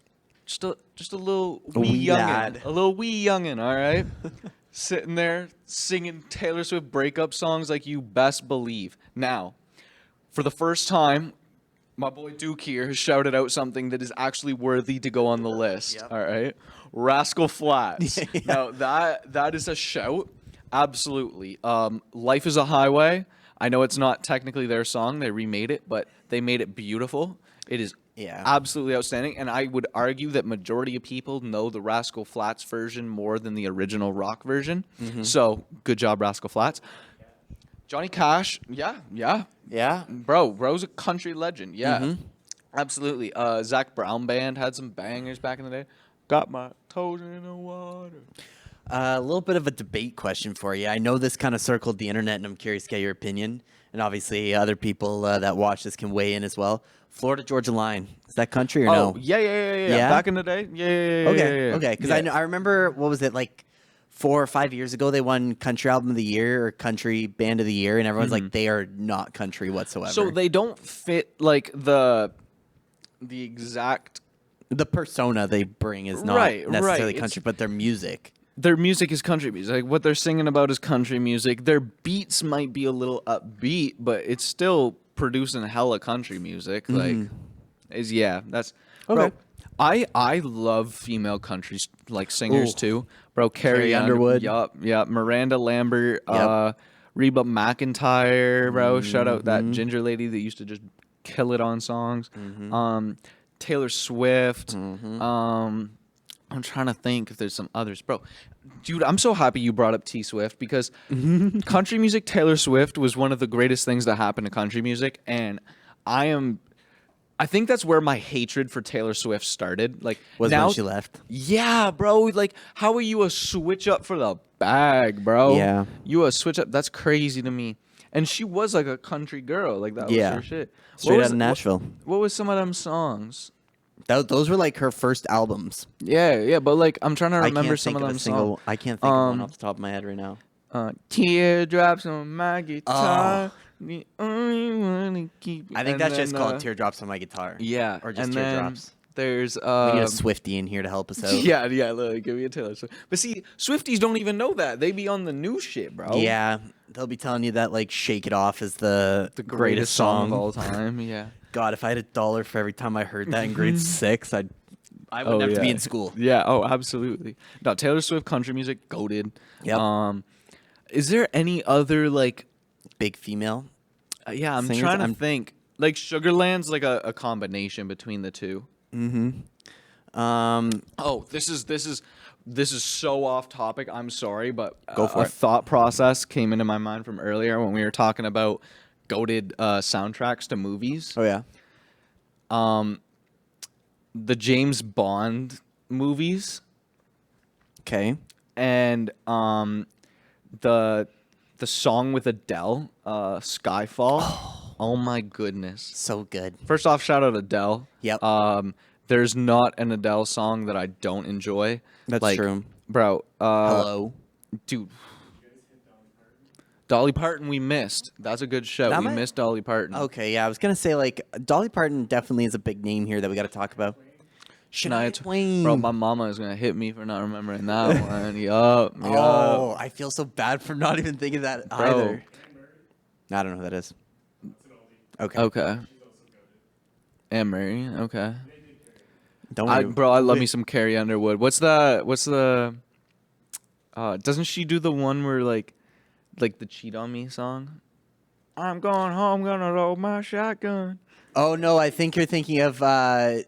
just a little wee lad. youngin, a little wee youngin. All right. Sitting there singing Taylor Swift breakup songs like you best believe. Now, for the first time, my boy Duke here has shouted out something that is actually worthy to go on the list. Yep. All right, Rascal Flatts. Yeah. Now that is a shout. Absolutely. Life is a Highway. I know it's not technically their song. They remade it, but they made it beautiful. It is Yeah. absolutely outstanding. And I would argue that majority of people know the Rascal Flatts version more than the original rock version. So good job, Rascal Flatts. Johnny Cash, yeah, Yeah. bro's a country legend. Yeah, absolutely. Zach Brown Band had some bangers back in the day. Got my toes in the water. A little bit of a debate question for you. I know this kind of circled the internet, and I'm curious to get your opinion. And obviously, other people that watch this can weigh in as well. Florida Georgia Line, is that country or no? Yeah. Yeah? Back in the day, yeah. Okay. Because I remember, what was it, like 4 or 5 years ago, they won Country Album of the Year or Country Band of the Year, and everyone's like, they are not country whatsoever. So they don't fit like the exact. the persona they bring is not Right, necessarily right. country, but their music. Their music is country music. Like what they're singing about is country music. Their beats might be a little upbeat, but it's still producing hella country music. Like, that's Okay. Bro, I love female country like singers Ooh. too, bro. Carrie Underwood. Yup. Miranda Lambert. Yep. Reba McEntire, bro. Shout out that ginger lady that used to just kill it on songs. Taylor Swift. I'm trying to think if there's some others, bro. Dude, I'm so happy you brought up T Swift because country music, Taylor Swift was one of the greatest things that happened to country music, and I think that's where my hatred for Taylor Swift started. Like Was now, when she left. yeah, bro. Like, how are you a switch up for the bag, bro? Yeah. You a switch up? That's crazy to me. And she was like a country girl, like that Yeah. was her shit. Straight What out of Nashville. What was some of them songs? Those were like her first albums. Yeah, but like I'm trying to I remember can't some think of of them a single. I can't think of one Um, off the top of my head right now. Teardrops on my guitar. The only one to keep. I think And that's just then, called Teardrops on My Guitar. Yeah, Or just and then Teardrops. There's We need a Swiftie in here to help us out. yeah, literally, give me a Taylor Swift. But see, Swifties don't even know that. They be on the new shit, bro. Yeah, they'll be telling you that like "Shake It Off" is the Greatest song of all time. Yeah. God, if I had $1 for every time I heard that in grade 6, I wouldn't have to be in school. Yeah. Oh, absolutely. No, Taylor Swift country music goated. Yep. Is there any other like? Big female. Yeah, I'm Singers? trying to I'm- think. Like Sugarland's like a combination between the two. Oh, this is so off topic. I'm sorry, but Go for a it. thought process came into my mind from earlier when we were talking about goated soundtracks to movies. Oh yeah. The James Bond movies Okay. and the song with Adele, Skyfall. Oh my goodness. So good. First off, shout out Adele. Yep. There's not an Adele song that I don't enjoy. That's Like, true. Bro, Hello. dude. Dolly Parton we missed. That's a good show. That We might- missed Dolly Parton. Okay, yeah, I was gonna say like Dolly Parton definitely is a big name here that we got to talk about. Shania Twain. Bro, my mama is gonna hit me for not remembering that one. Yup. Oh, I feel so bad for not even thinking that Bro. either. I don't know who that is. Okay. Okay. Anne Marie. Okay. Don't worry. I love me some Carrie Underwood. What's the doesn't she do the one where like the Cheat on Me song? I'm going home, gonna load my shotgun. Oh no, I think you're thinking of I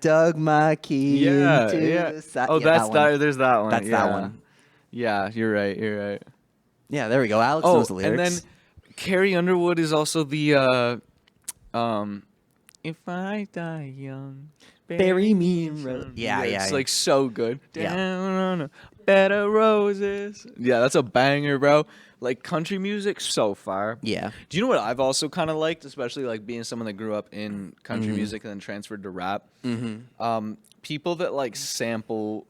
dug my key Yeah, into yeah. the side. Oh, Yeah, that's that one. there's that one. That's yeah. that one. Yeah, you're right. Yeah, there we go. Alex Oh, knows the lyrics. and then Carrie Underwood is also the If I Die Young, Bury me in roses. Yeah, It's yeah. like so good. Yeah. Down on a bed of roses. Yeah, that's a banger, bro. Like country music, so far. Yeah. Do you know what I've also kind of liked, especially like being someone that grew up in country Mm-hmm. music and then transferred to rap? People that like sample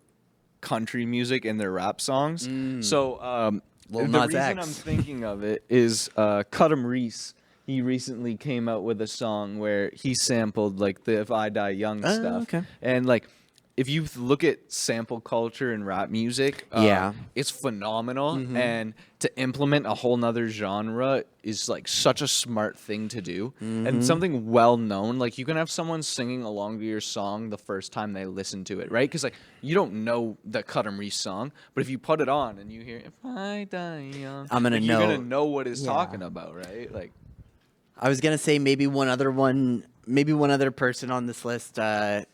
country music in their rap songs. So Lil the Nas reason X. I'm thinking of it is Cutum Reese. He recently came out with a song where he sampled like the "If I Die Young" stuff, okay. and like if you look at sample culture in rap music, Yeah. it's phenomenal. And to implement a whole nother genre is like such a smart thing to do, and something well known. Like you can have someone singing along to your song the first time they listen to it, right? Because like you don't know the Cutum Reese song, but if you put it on and you hear "If I Die Young," I'm gonna You're know. gonna know what it's Yeah. talking about, right? Like. I was gonna say maybe one other one maybe one other person on this list. I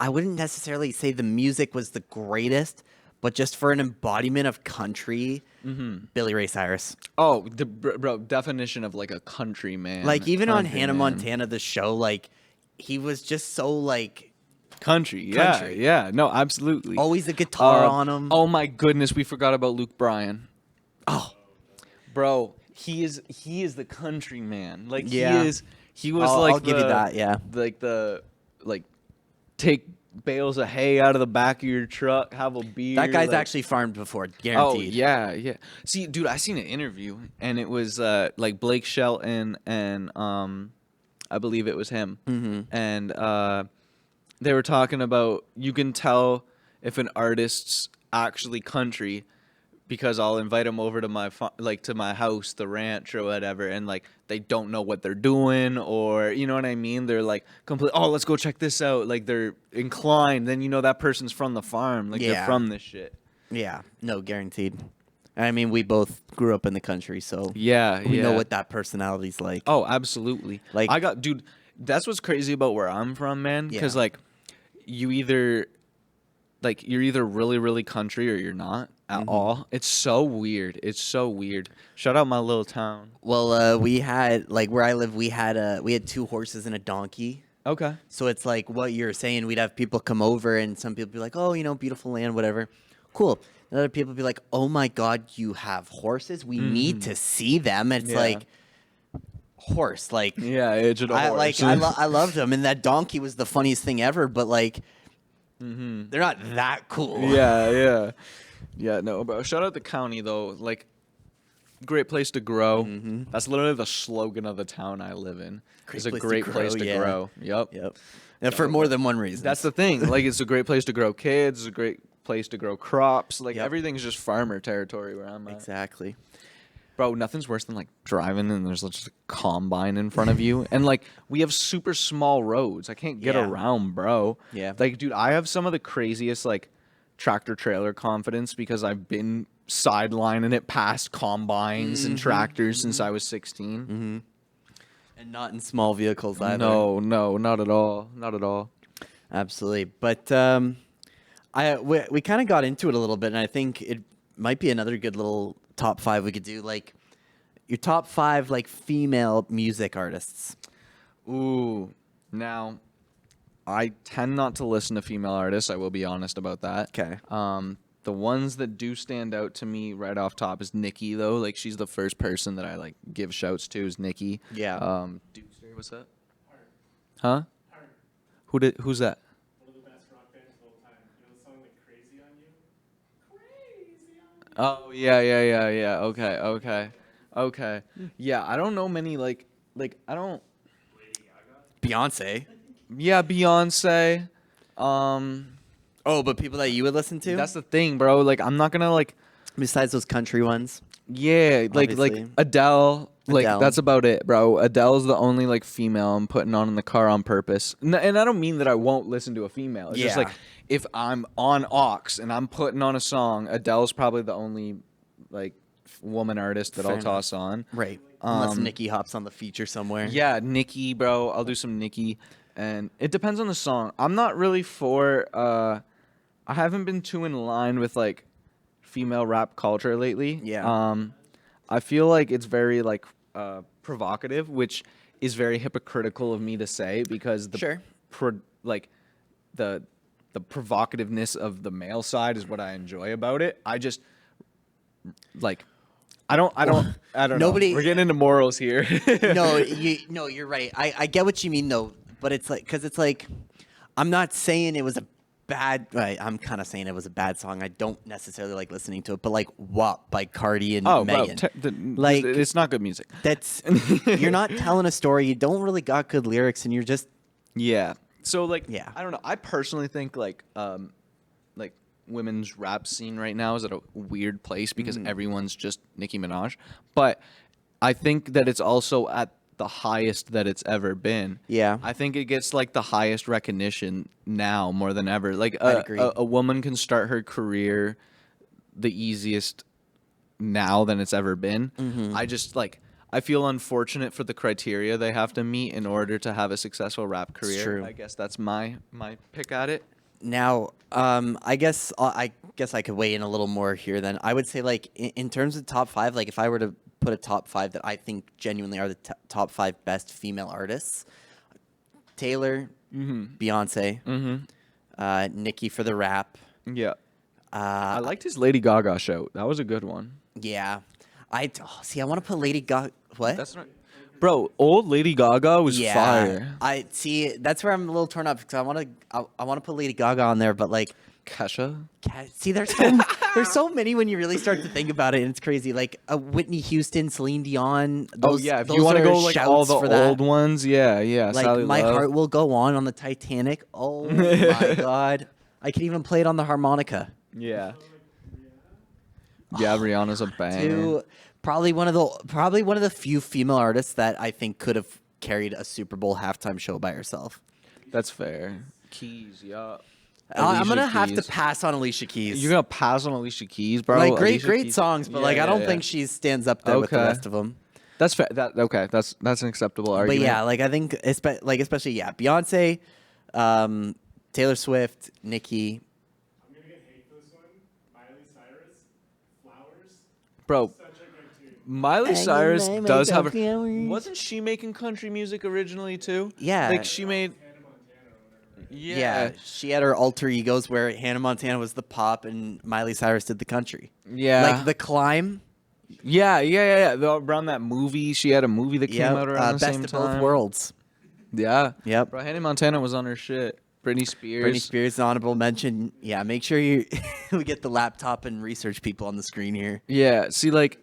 wouldn't necessarily say the music was the greatest, but just for an embodiment of country, Billy Ray Cyrus. Oh, bro, definition of like a country man. Like even on Country Hannah man. Montana, the show, like he was just so like Country, yeah, Country. yeah. No, absolutely. always a guitar on him. Oh my goodness, we forgot about Luke Bryan. Oh, Bro, he is the country man. Like Yeah. he was I'll- like I'll give you that, yeah. Like take bales of hay out of the back of your truck, have a beer. that guy's like- actually farmed before, Oh guaranteed. yeah, yeah. See, dude, I seen an interview and it was like Blake Shelton and I believe it was him. And they were talking about you can tell if an artist's actually country because I'll invite them over to my to my house, the ranch or whatever, and like they don't know what they're doing or you know what I mean. They're like complete. Oh, let's go check this out. Like they're inclined. Then you know that person's from the farm. Like Yeah. they're from this shit. Yeah, no, guaranteed. I mean, we both grew up in the country, so Yeah, we know yeah. what that personality's like. Oh, absolutely. Like- I got, dude. That's what's crazy about where I'm from, man. Because Yeah. like, you either, like, you're either really, really country or you're not at all. It's so weird. It's so weird. Shout out my little town. Well, we had like where I live, we had 2 horses and a donkey. Okay. So it's like what you're saying. We'd have people come over, and some people be like, "Oh, beautiful land, whatever." Cool. And other people be like, "Oh my God, you have horses? We need to see them." And it's Yeah. like horse, like Yeah, it's a horse. I loved them, and that donkey was the funniest thing ever. But like, they're not that cool. yeah, yeah, yeah. No, bro. Shout out the county though. Like, great place to grow. That's literally the slogan of the town I live in. It's a great place to yeah. grow. Yep. Yep. And for more than one reason. That's the thing. Like, it's a great place to grow kids. It's a great place to grow crops. Like, Yep. everything's just farmer territory where I'm at. exactly. Bro, nothing's worse than, like, driving and there's just a combine in front of you. And, like, we have super small roads. I can't get Yeah. around, bro. Yeah. Like, dude, I have some of the craziest, like, tractor-trailer confidence because I've been sidelining it past combines and tractors since I was 16. And not in small vehicles either. No, not at all. Not at all. Absolutely. But we kind of got into it a little bit, and I think it might be another good little top 5 we could do. Like your top 5 like female music artists. Ooh, now I tend not to listen to female artists. I will be honest about that. 'Kay. The ones that do stand out to me right off top is Nikki though. Like she's the first person that I like give shouts to is Nikki. Yeah. Dukester, what's that? Huh? Who's that? One of the best rock bands of all time. You know the song like Crazy on You? Crazy on You. Oh yeah. Okay. Yeah, I don't know many like I don't. Beyonce. Yeah, Beyonce. Oh, but people that you would listen to? That's the thing, bro. Like I'm not gonna like. Besides those country ones. Yeah, like Obviously. Adele. Like Adele. that's about it, bro. Adele's the only like female I'm putting on in the car on purpose. And I don't mean that I won't listen to a female. It's just Yeah. like if I'm on aux and I'm putting on a song, Adele's probably the only like woman artist that Fair I'll enough. toss on. Right. Unless Nikki hops on the feature somewhere. Yeah, Nikki, bro. I'll do some Nikki, and it depends on the song. I'm not really for. I haven't been too in line with like female rap culture lately. Yeah. I feel like it's very like provocative, which is very hypocritical of me to say because the Sure. like the provocativeness of the male side is what I enjoy about it. I just like I don't Nobody- know. We're getting into morals here. no, you're right. I get what you mean though, but it's like because it's like I'm not saying it was a bad. Right, I'm kind of saying it was a bad song. I don't necessarily like listening to it, but like "WAP" by Cardi and Oh, Megan. Like- it's not good music. That's you're not telling a story. You don't really got good lyrics, and you're just Yeah. So like, Yeah. I don't know. I personally think like women's rap scene right now is at a weird place because everyone's just Nicki Minaj. But I think that it's also at the highest that it's ever been. Yeah. I think it gets like the highest recognition now more than ever. Like I'd agree. a woman can start her career the easiest now than it's ever been. I just like I feel unfortunate for the criteria they have to meet in order to have a successful rap career. true. I guess that's my pick at it. Now, I guess I could weigh in a little more here. Then I would say, like, in terms of top 5, like if I were to put a top 5 that I think genuinely are the top 5 best female artists: Taylor, Beyonce, Nicki for the rap. Yeah. I liked his Lady Gaga show. That was a good one. Yeah, see. I want to put Lady Gaga. What? That's right. Bro, old Lady Gaga was Yeah, fire. I see. That's where I'm a little torn up because I want to put Lady Gaga on there, but like, Kesha? see, there's so many when you really start to think about it, and it's crazy. Like Whitney Houston, Celine Dion. Those, If those you want to are go like all shouts the for that. old ones, yeah. Like Sally My Love. Heart Will Go On the Titanic. Oh my God, I could even play it on the harmonica. Yeah. Yeah, Rihanna's a banger. To probably one of the few female artists that I think could have carried a Super Bowl halftime show by herself. That's fair. Keys, yeah. I'm gonna Alicia have to Keys. pass on Alicia Keys. You're gonna pass on Alicia Keys, bro. like Alicia great Keys- songs, but Yeah, like I yeah, don't yeah. think she stands up there with the Okay. rest of them. That's fair. That's an acceptable argument. But yeah, like I think especially Beyonce, Taylor Swift, Nicki. I'm gonna get hate for this one. Miley Cyrus, Flowers. bro. Such a good tune. Miley Cyrus I does make have up flowers. Wasn't she making country music originally too? Yeah. Like she made. Hannah Montana or whatever. Yeah, she had her alter egos where Hannah Montana was the pop and Miley Cyrus did the country. Yeah. Like The Climb. Yeah. Around that movie, she had a movie that came Yep, out around the Best same of time. Both Worlds. Yeah. Yep. Bro, Hannah Montana was on her shit. Britney Spears. Britney Spears, honorable mention. Yeah, make sure we get the laptop and research people on the screen here. Yeah. See, like,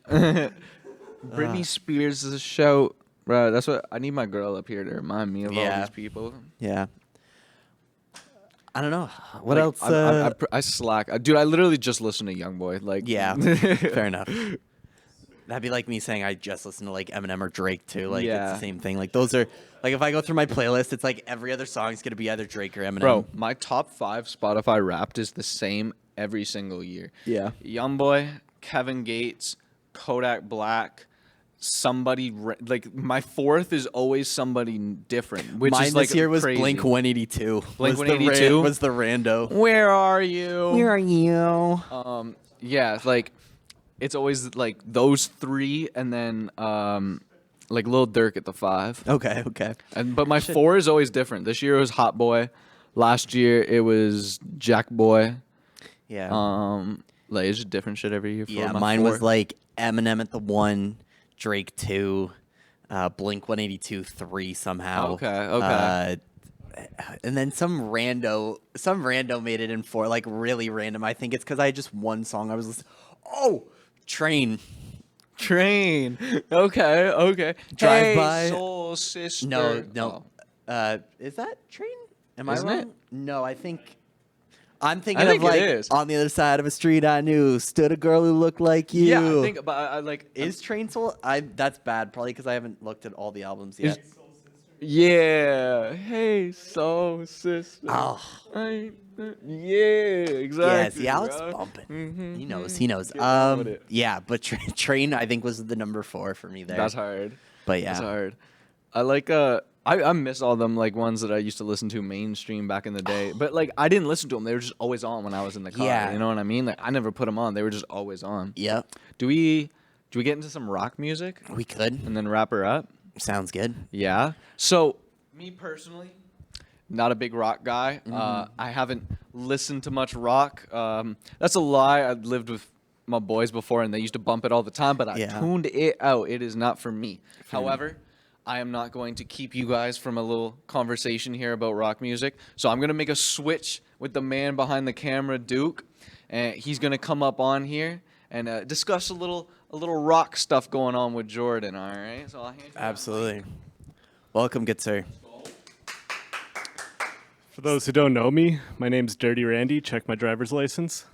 Britney Spears is a show. Bro, that's what I need my girl up here to remind me of all Yeah. these people. Yeah. I don't know. What Like, else? I slack. Dude, I literally just listen to YoungBoy. Like, Yeah, fair enough. That'd be like me saying I just listen to like Eminem or Drake too. Like it's Yeah. the same thing. Like those are like if I go through my playlist, it's like every other song's gonna be either Drake or Eminem. Bro, my top 5 Spotify Wrapped is the same every single year. Yeah. YoungBoy, Kevin Gates, Kodak Black, like my 4th is always somebody different, which Mine is like this year was crazy. Blink 182. Blink Was the 182? was the rando. Where are you? Where are you? Yeah, like it's always like those 3, and then like Lil Durk at the 5. Okay. But my 4 is always different. This year it was Hot Boy. Last year it was Jack Boy. Yeah. Like it's just different shit every year. For Yeah, my mine 4. was like Eminem at the 1, Drake 2, Blink 182 3 somehow. Okay. And then some rando made it in 4, like really random. I think it's because I had just one song I was listening. Oh, Train. Train. Okay. Drive Hey, by. Soul Sister. No. Oh. Is that Train? Am Isn't I it? wrong? No, I'm thinking think of like it is. on the other side of a street I knew stood a girl who looked like you. Yeah, I think. But I like. Is Train Soul? That's bad. Probably because I haven't looked at all the albums yet. Yeah. Hey, Soul Sister. Oh. Yeah, exactly. Yeah, Alex bro. bumping. He knows. Get on with it. Yeah, but Train I think was the number 4 for me there. That's hard. But yeah. That's hard. I like I miss all them like ones that I used to listen to mainstream back in the day. But like I didn't listen to them. They were just always on when I was in the car. Yeah. You know what I mean? Like I never put them on. They were just always on. Yep. Do we get into some rock music We could. and then wrap her up? Sounds good. Yeah. So me personally, not a big rock guy. I haven't listened to much rock. That's a lie. I lived with my boys before, and they used to bump it all the time, but I Yeah. tuned it out. It is not for me. However, I am not going to keep you guys from a little conversation here about rock music. So I'm going to make a switch with the man behind the camera, Duke, and he's going to come up on here and discuss a little rock stuff going on with Jordan. All right. So I'll hand you that Absolutely. Welcome, good sir. For those who don't know me, my name's Dirty Randy. Check my driver's license.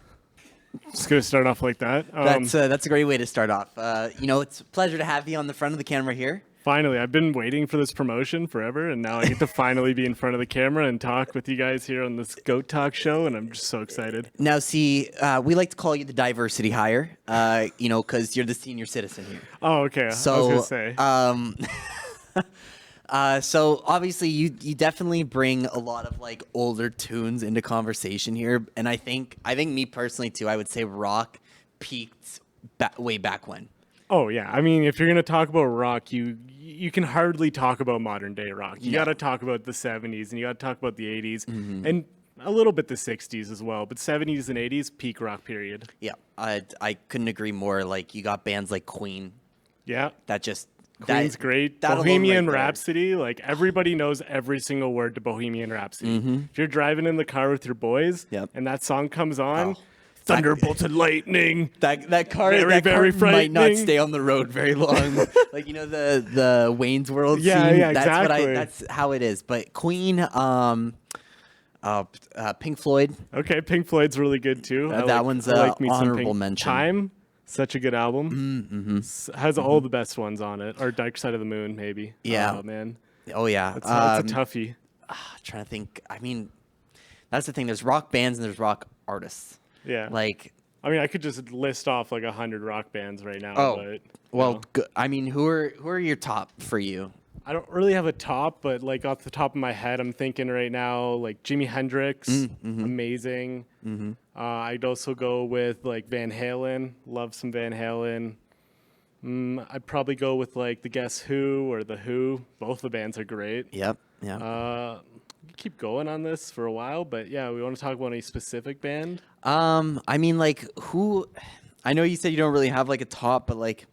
Just gonna start off like that. That's a great way to start off. It's a pleasure to have you on the front of the camera here. Finally, I've been waiting for this promotion forever, and now I get to finally be in front of the camera and talk with you guys here on this Goat Talk show, and I'm just so excited. Now, see, we like to call you the diversity hire, because you're the senior citizen here. Oh, okay. I was So, gonna say. So obviously you definitely bring a lot of like older tunes into conversation here, and I think me personally too, I would say rock peaked way back when. Oh yeah, I mean, if you're gonna talk about rock, you can hardly talk about modern day rock. You No. got to talk about the '70s, and you got to talk about the '80s, and a little bit the '60s as well. But '70s and '80s, peak rock period. Yeah, I couldn't agree more. Like you got bands like Queen Yeah, that just Queen's great. that alone Bohemian right there. Rhapsody, like everybody knows every single word to Bohemian Rhapsody. If you're driving in the car with your boys, Yep. and that song comes on, Oh. thunderbolts and lightning. That car Very, very might not frightening. stay on the road very long. Like the Wayne's World Yeah, scene. yeah, That's exactly. that's how it is. But Queen, Pink Floyd. Okay, Pink Floyd's really good too. That one's I like me some honorable Pink. mention. Time, such a good album. Has all the best ones on it. Or Dark Side of the Moon, maybe. Yeah. Oh man, Oh yeah, that's a toughie. trying to think. I mean, that's the thing. There's rock bands and there's rock artists. Yeah. Like, I mean, I could just list off like 100 rock bands right now. oh, but, you well, know. I mean, who are your top for you? I don't really have a top, but like off the top of my head, I'm thinking right now like Jimi Hendrix, amazing. I'd also go with like Van Halen. Love some Van Halen. I'd probably go with like the Guess Who or the Who. Both the bands are great. Yep. Yeah. Keep going on this for a while, but yeah, we want to talk about any specific band. I mean, like, who? I know you said you don't really have like a top, but like,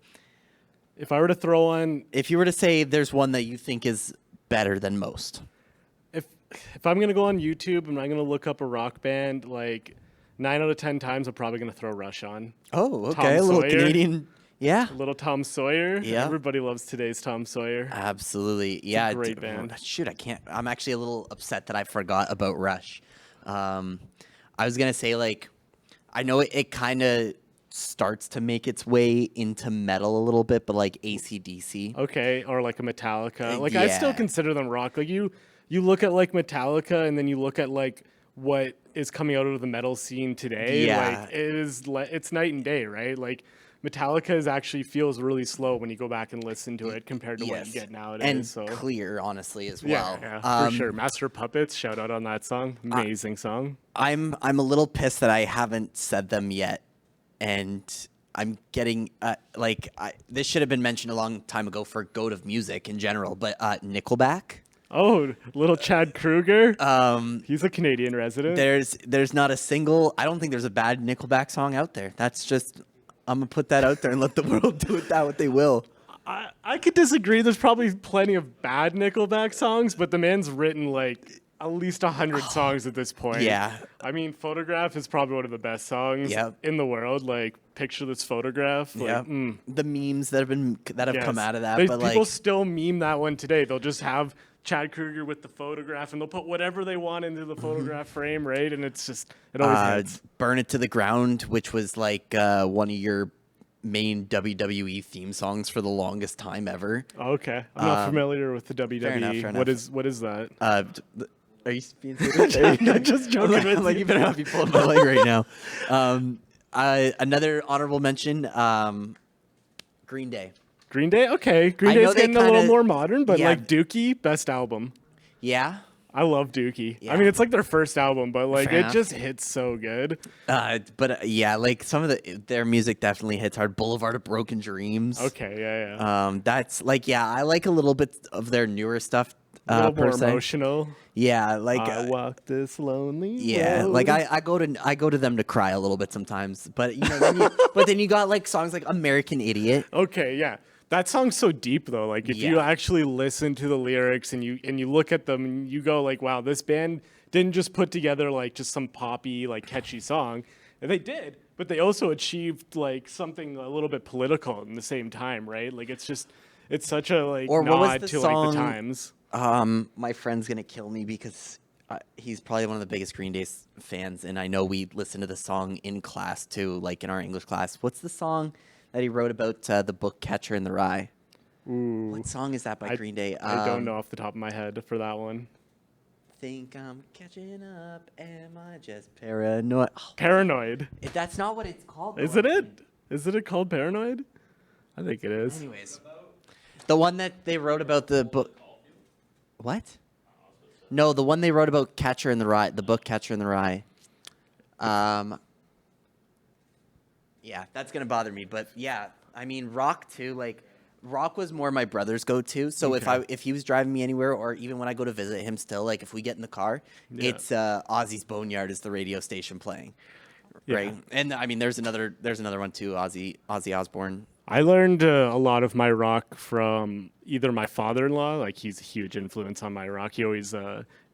If I were to throw on, if you were to say there's one that you think is better than most. if I'm gonna go on YouTube and I'm gonna look up a rock band, like 9 out of 10 times, I'm probably gonna throw Rush on. Oh, Tom okay, a little Sawyer. Canadian. Yeah. Little Tom Sawyer. Yeah. Everybody loves today's Tom Sawyer. Absolutely. Yeah. great band. Shoot, I can't. I'm actually a little upset that I forgot about Rush. I was going to say, like, I know it kind of starts to make its way into metal a little bit, but like AC/DC. Okay, or like a Metallica. Like I still Yeah. consider them rock. Like you look at like Metallica, and then you look at like what is coming out of the metal scene today. Yeah. Like it's night and day, right? Like Metallica actually feels really slow when you go back and listen to it compared to what you get nowadays. And so clear, honestly, as yeah, well. yeah, for sure. Master of Puppets, shout out on that song. Amazing song. I'm a little pissed that I haven't said them yet, and I'm getting this should have been mentioned a long time ago for GOAT of music in general, but Nickelback. Oh, little Chad Kruger. Um, He's a Canadian resident. there's not a single. I don't think there's a bad Nickelback song out there. That's just I'm gonna put that out there and let the world do with that what they will. I could disagree. There's probably plenty of bad Nickelback songs, but the man's written like at least 100 songs at this point. Yeah. I mean, Photograph is probably one of the best songs Yep. in the world. Like, picture this photograph. Like, Yeah, the memes that have come yes. out of that, They- but people like still meme that one today. They'll just have Chad Kruger with the photograph, and they'll put whatever they want into the photograph frame, right? And it's just it always hits. Burn It to the Ground, which was like one of your main WWE theme songs for the longest time ever. Okay, I'm not familiar with the WWE. enough, fair enough. What is that? Are you being serious? I'm just joking with I'm like, you. you better not be pulling my leg right now. Another honorable mention, Green Day. Green Day, okay. Green I know Day's they getting a little kinda- more modern, but yeah. like Dookie, best album. Yeah. I love Dookie. Yeah. I mean, it's like their first album, but like Fair it enough. just hits so good. Yeah, like some of their music definitely hits hard. Boulevard of Broken Dreams. Okay, yeah. That's like, yeah, I like a little bit of their newer stuff. A little per more se. emotional. Yeah, like I walk this lonely yeah, road. like I go to them to cry a little bit sometimes. But you know, then you got like songs like American Idiot. Okay, yeah. That song's so deep though. Like if you Yeah. actually listen to the lyrics and you look at them and you go like, wow, this band didn't just put together like just some poppy like catchy song. And they did, but they also achieved like something a little bit political in the same time, right? Like it's such a like Or what was nod the to like song- the times. My friend's gonna kill me because he's probably one of the biggest Green Day fans, and I know we listened to the song in class too, like in our English class. What's the song that he wrote about the book Catcher in the Rye? Ooh. What song is that by Green Day? I don't know off the top of my head for that one. Think I'm catching up. Am I just paranoid? Oh, Paranoid. that's not what it's called. Is it it? Is it called Paranoid? I think it is. Anyways, the one that they wrote about the book. What? No, the one they wrote about Catcher in the Rye, the book Catcher in the Rye. Yeah, that's gonna bother me. But yeah, I mean, rock too. Like, rock was more my brother's go-to. So if he was driving me anywhere, or even when I go to visit him, still like if we get in the car, it's Ozzy's Boneyard is the radio station playing, right? And I mean, there's another one too, Ozzy Osbourne. I learned a lot of my rock from either my father-in-law, like he's a huge influence on my rock. He always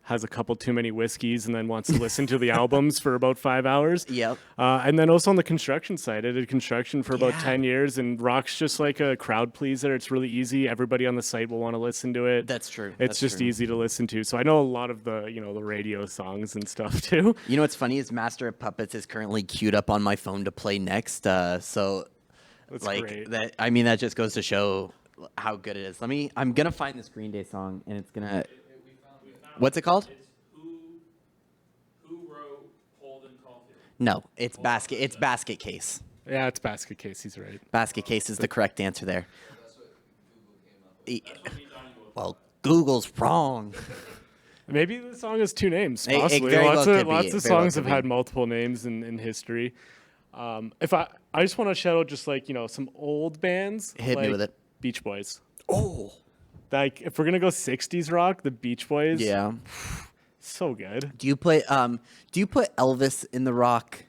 has a couple too many whiskeys and then wants to listen to the albums for about 5 hours. Yep. And then also on the construction side, I did construction for about Yeah. 10 years, and rock's just like a crowd pleaser. It's really easy. Everybody on the site will want to listen to it. That's true. It's That's just true. easy to listen to. So I know a lot of the, the radio songs and stuff too. You know what's funny is Master of Puppets is currently queued up on my phone to play next. So That's like great. that, I mean, that just goes to show how good it is. I'm gonna find this Green Day song, and it's gonna. What's it called? Who wrote Holden Caulfield? No, it's Basket Case. Yeah, it's Basket Case. He's right. Basket Case is the correct answer there. Well, Google's wrong. Maybe the song has two names. It Possibly. very well Lots could of be. lots It of very well songs could have had be. multiple names in history. If I just want to shout out just like some old bands. Hit me like with it. Beach Boys. Oh. Like if we're gonna go 60s rock, the Beach Boys. Yeah. So good. Do you put Elvis in the rock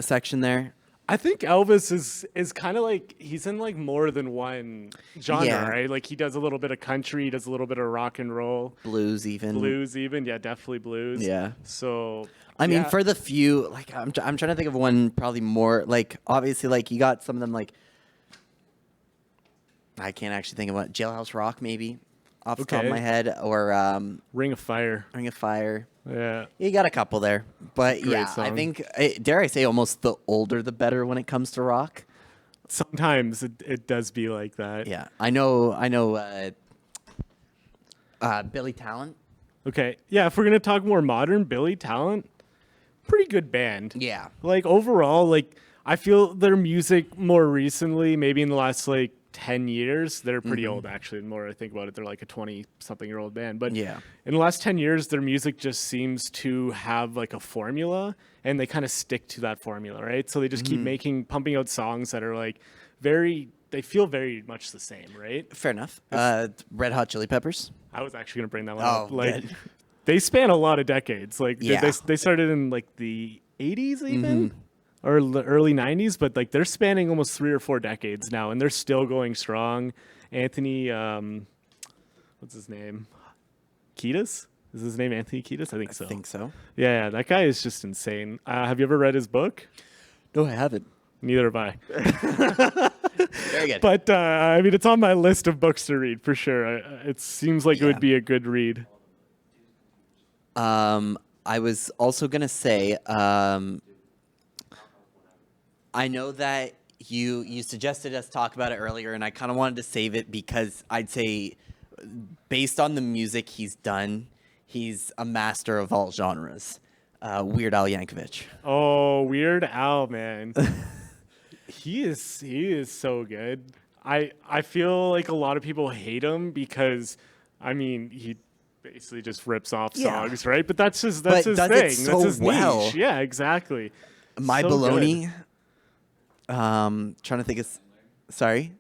section there? I think Elvis is kind of like he's in like more than one genre, Yeah. right? Like he does a little bit of country, he does a little bit of rock and roll, Blues even. blues even. Yeah, definitely blues. Yeah. So I mean, yeah. for the few, like I'm trying to think of one probably more like obviously like you got some of them like I can't actually think of what Jailhouse Rock maybe off the top of Okay. my head or Ring of Fire. Ring of Fire. Yeah. You got a couple there, but Great yeah, I song. think dare I say almost the older the better when it comes to rock. Sometimes it does be like that. Yeah, I know. Billy Talent. Okay. Yeah, if we're gonna talk more modern, Billy Talent, pretty good band. Yeah. Like overall, like I feel their music more recently, maybe in the last like 10 years, they're pretty old actually. The more I think about it, they're like a 20-something-year-old band. But Yeah. in the last 10 years, their music just seems to have like a formula, and they kind of stick to that formula, right? So they just keep pumping out songs that are like they feel very much the same, right? Fair enough. Red Hot Chili Peppers. I was actually gonna bring that one Oh, up. Like good. they span a lot of decades. Like Yeah. they started in like the 80s even. Or the early 90s, but like they're spanning almost 3 or 4 decades now, and they're still going strong. Anthony, what's his name? Kiedis? Is his name Anthony Kiedis? I think so. I think so. Yeah, that guy is just insane. Have you ever read his book? No, I haven't. Neither have I. Very good. But I mean, it's on my list of books to read for sure. It seems like it Yeah. would be a good read. I was also gonna say, I know that you suggested us talk about it earlier, and I kind of wanted to save it because I'd say, based on the music he's done, he's a master of all genres. Weird Al Yankovic. Oh, Weird Al, man. He is so good. I feel like a lot of people hate him because I mean he basically just rips off Yeah. songs, right? But that's his But thing. does it so that's his well. niche. Yeah, exactly. My So Baloney. good. Trying to think of. Sorry.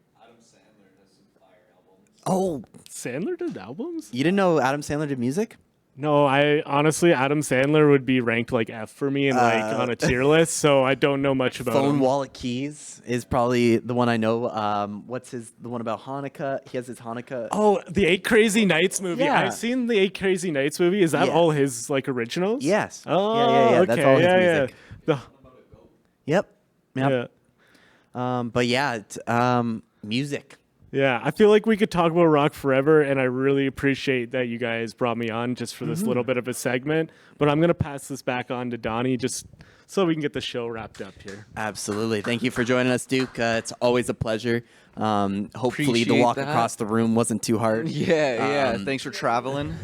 Oh, Sandler did albums? you didn't know Adam Sandler did music? No, I honestly Adam Sandler would be ranked like F for me and like on a tier list, so I don't know much about Phone him. Wallet Keys is probably the one I know. What's the one about Hanukkah? He has his Hanukkah. Oh, the 8 Crazy Nights movie. Yeah. I've seen the 8 Crazy Nights movie. Is that Yeah. all his like originals? Yes. Oh, Yeah. okay. That's all his yeah, music. Yeah. Yep. Yeah. But yeah, music. Yeah, I feel like we could talk about rock forever, and I really appreciate that you guys brought me on just for this little bit of a segment. But I'm going to pass this back on to Donnie just so we can get the show wrapped up here. Absolutely. Thank you for joining us, Duke. It's always a pleasure. Hopefully the Appreciate walk that. across the room wasn't too hard. Yeah. Thanks for traveling.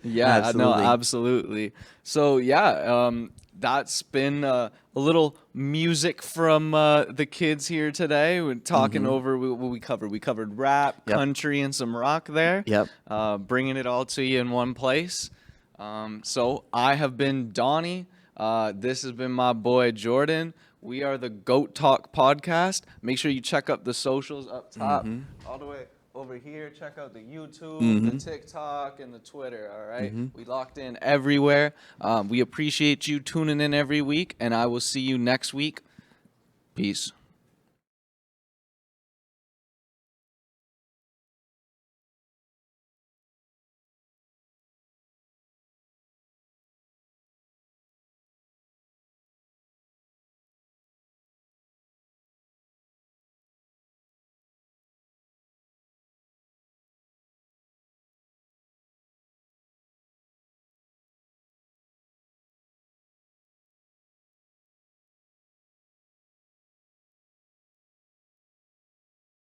Yeah, Absolutely. no, absolutely. So yeah, that's been a little music from the kids here today. We're talking over what we covered. We covered rap, Yep. country, and some rock there. Yep. Bringing it all to you in one place. So I have been Donnie. This has been my boy Jordan. We are the Goat Talk podcast. Make sure you check out the socials up top, all the way over here. Check out the YouTube, the TikTok, and the Twitter. All right, we locked in everywhere. We appreciate you tuning in every week, and I will see you next week. Peace.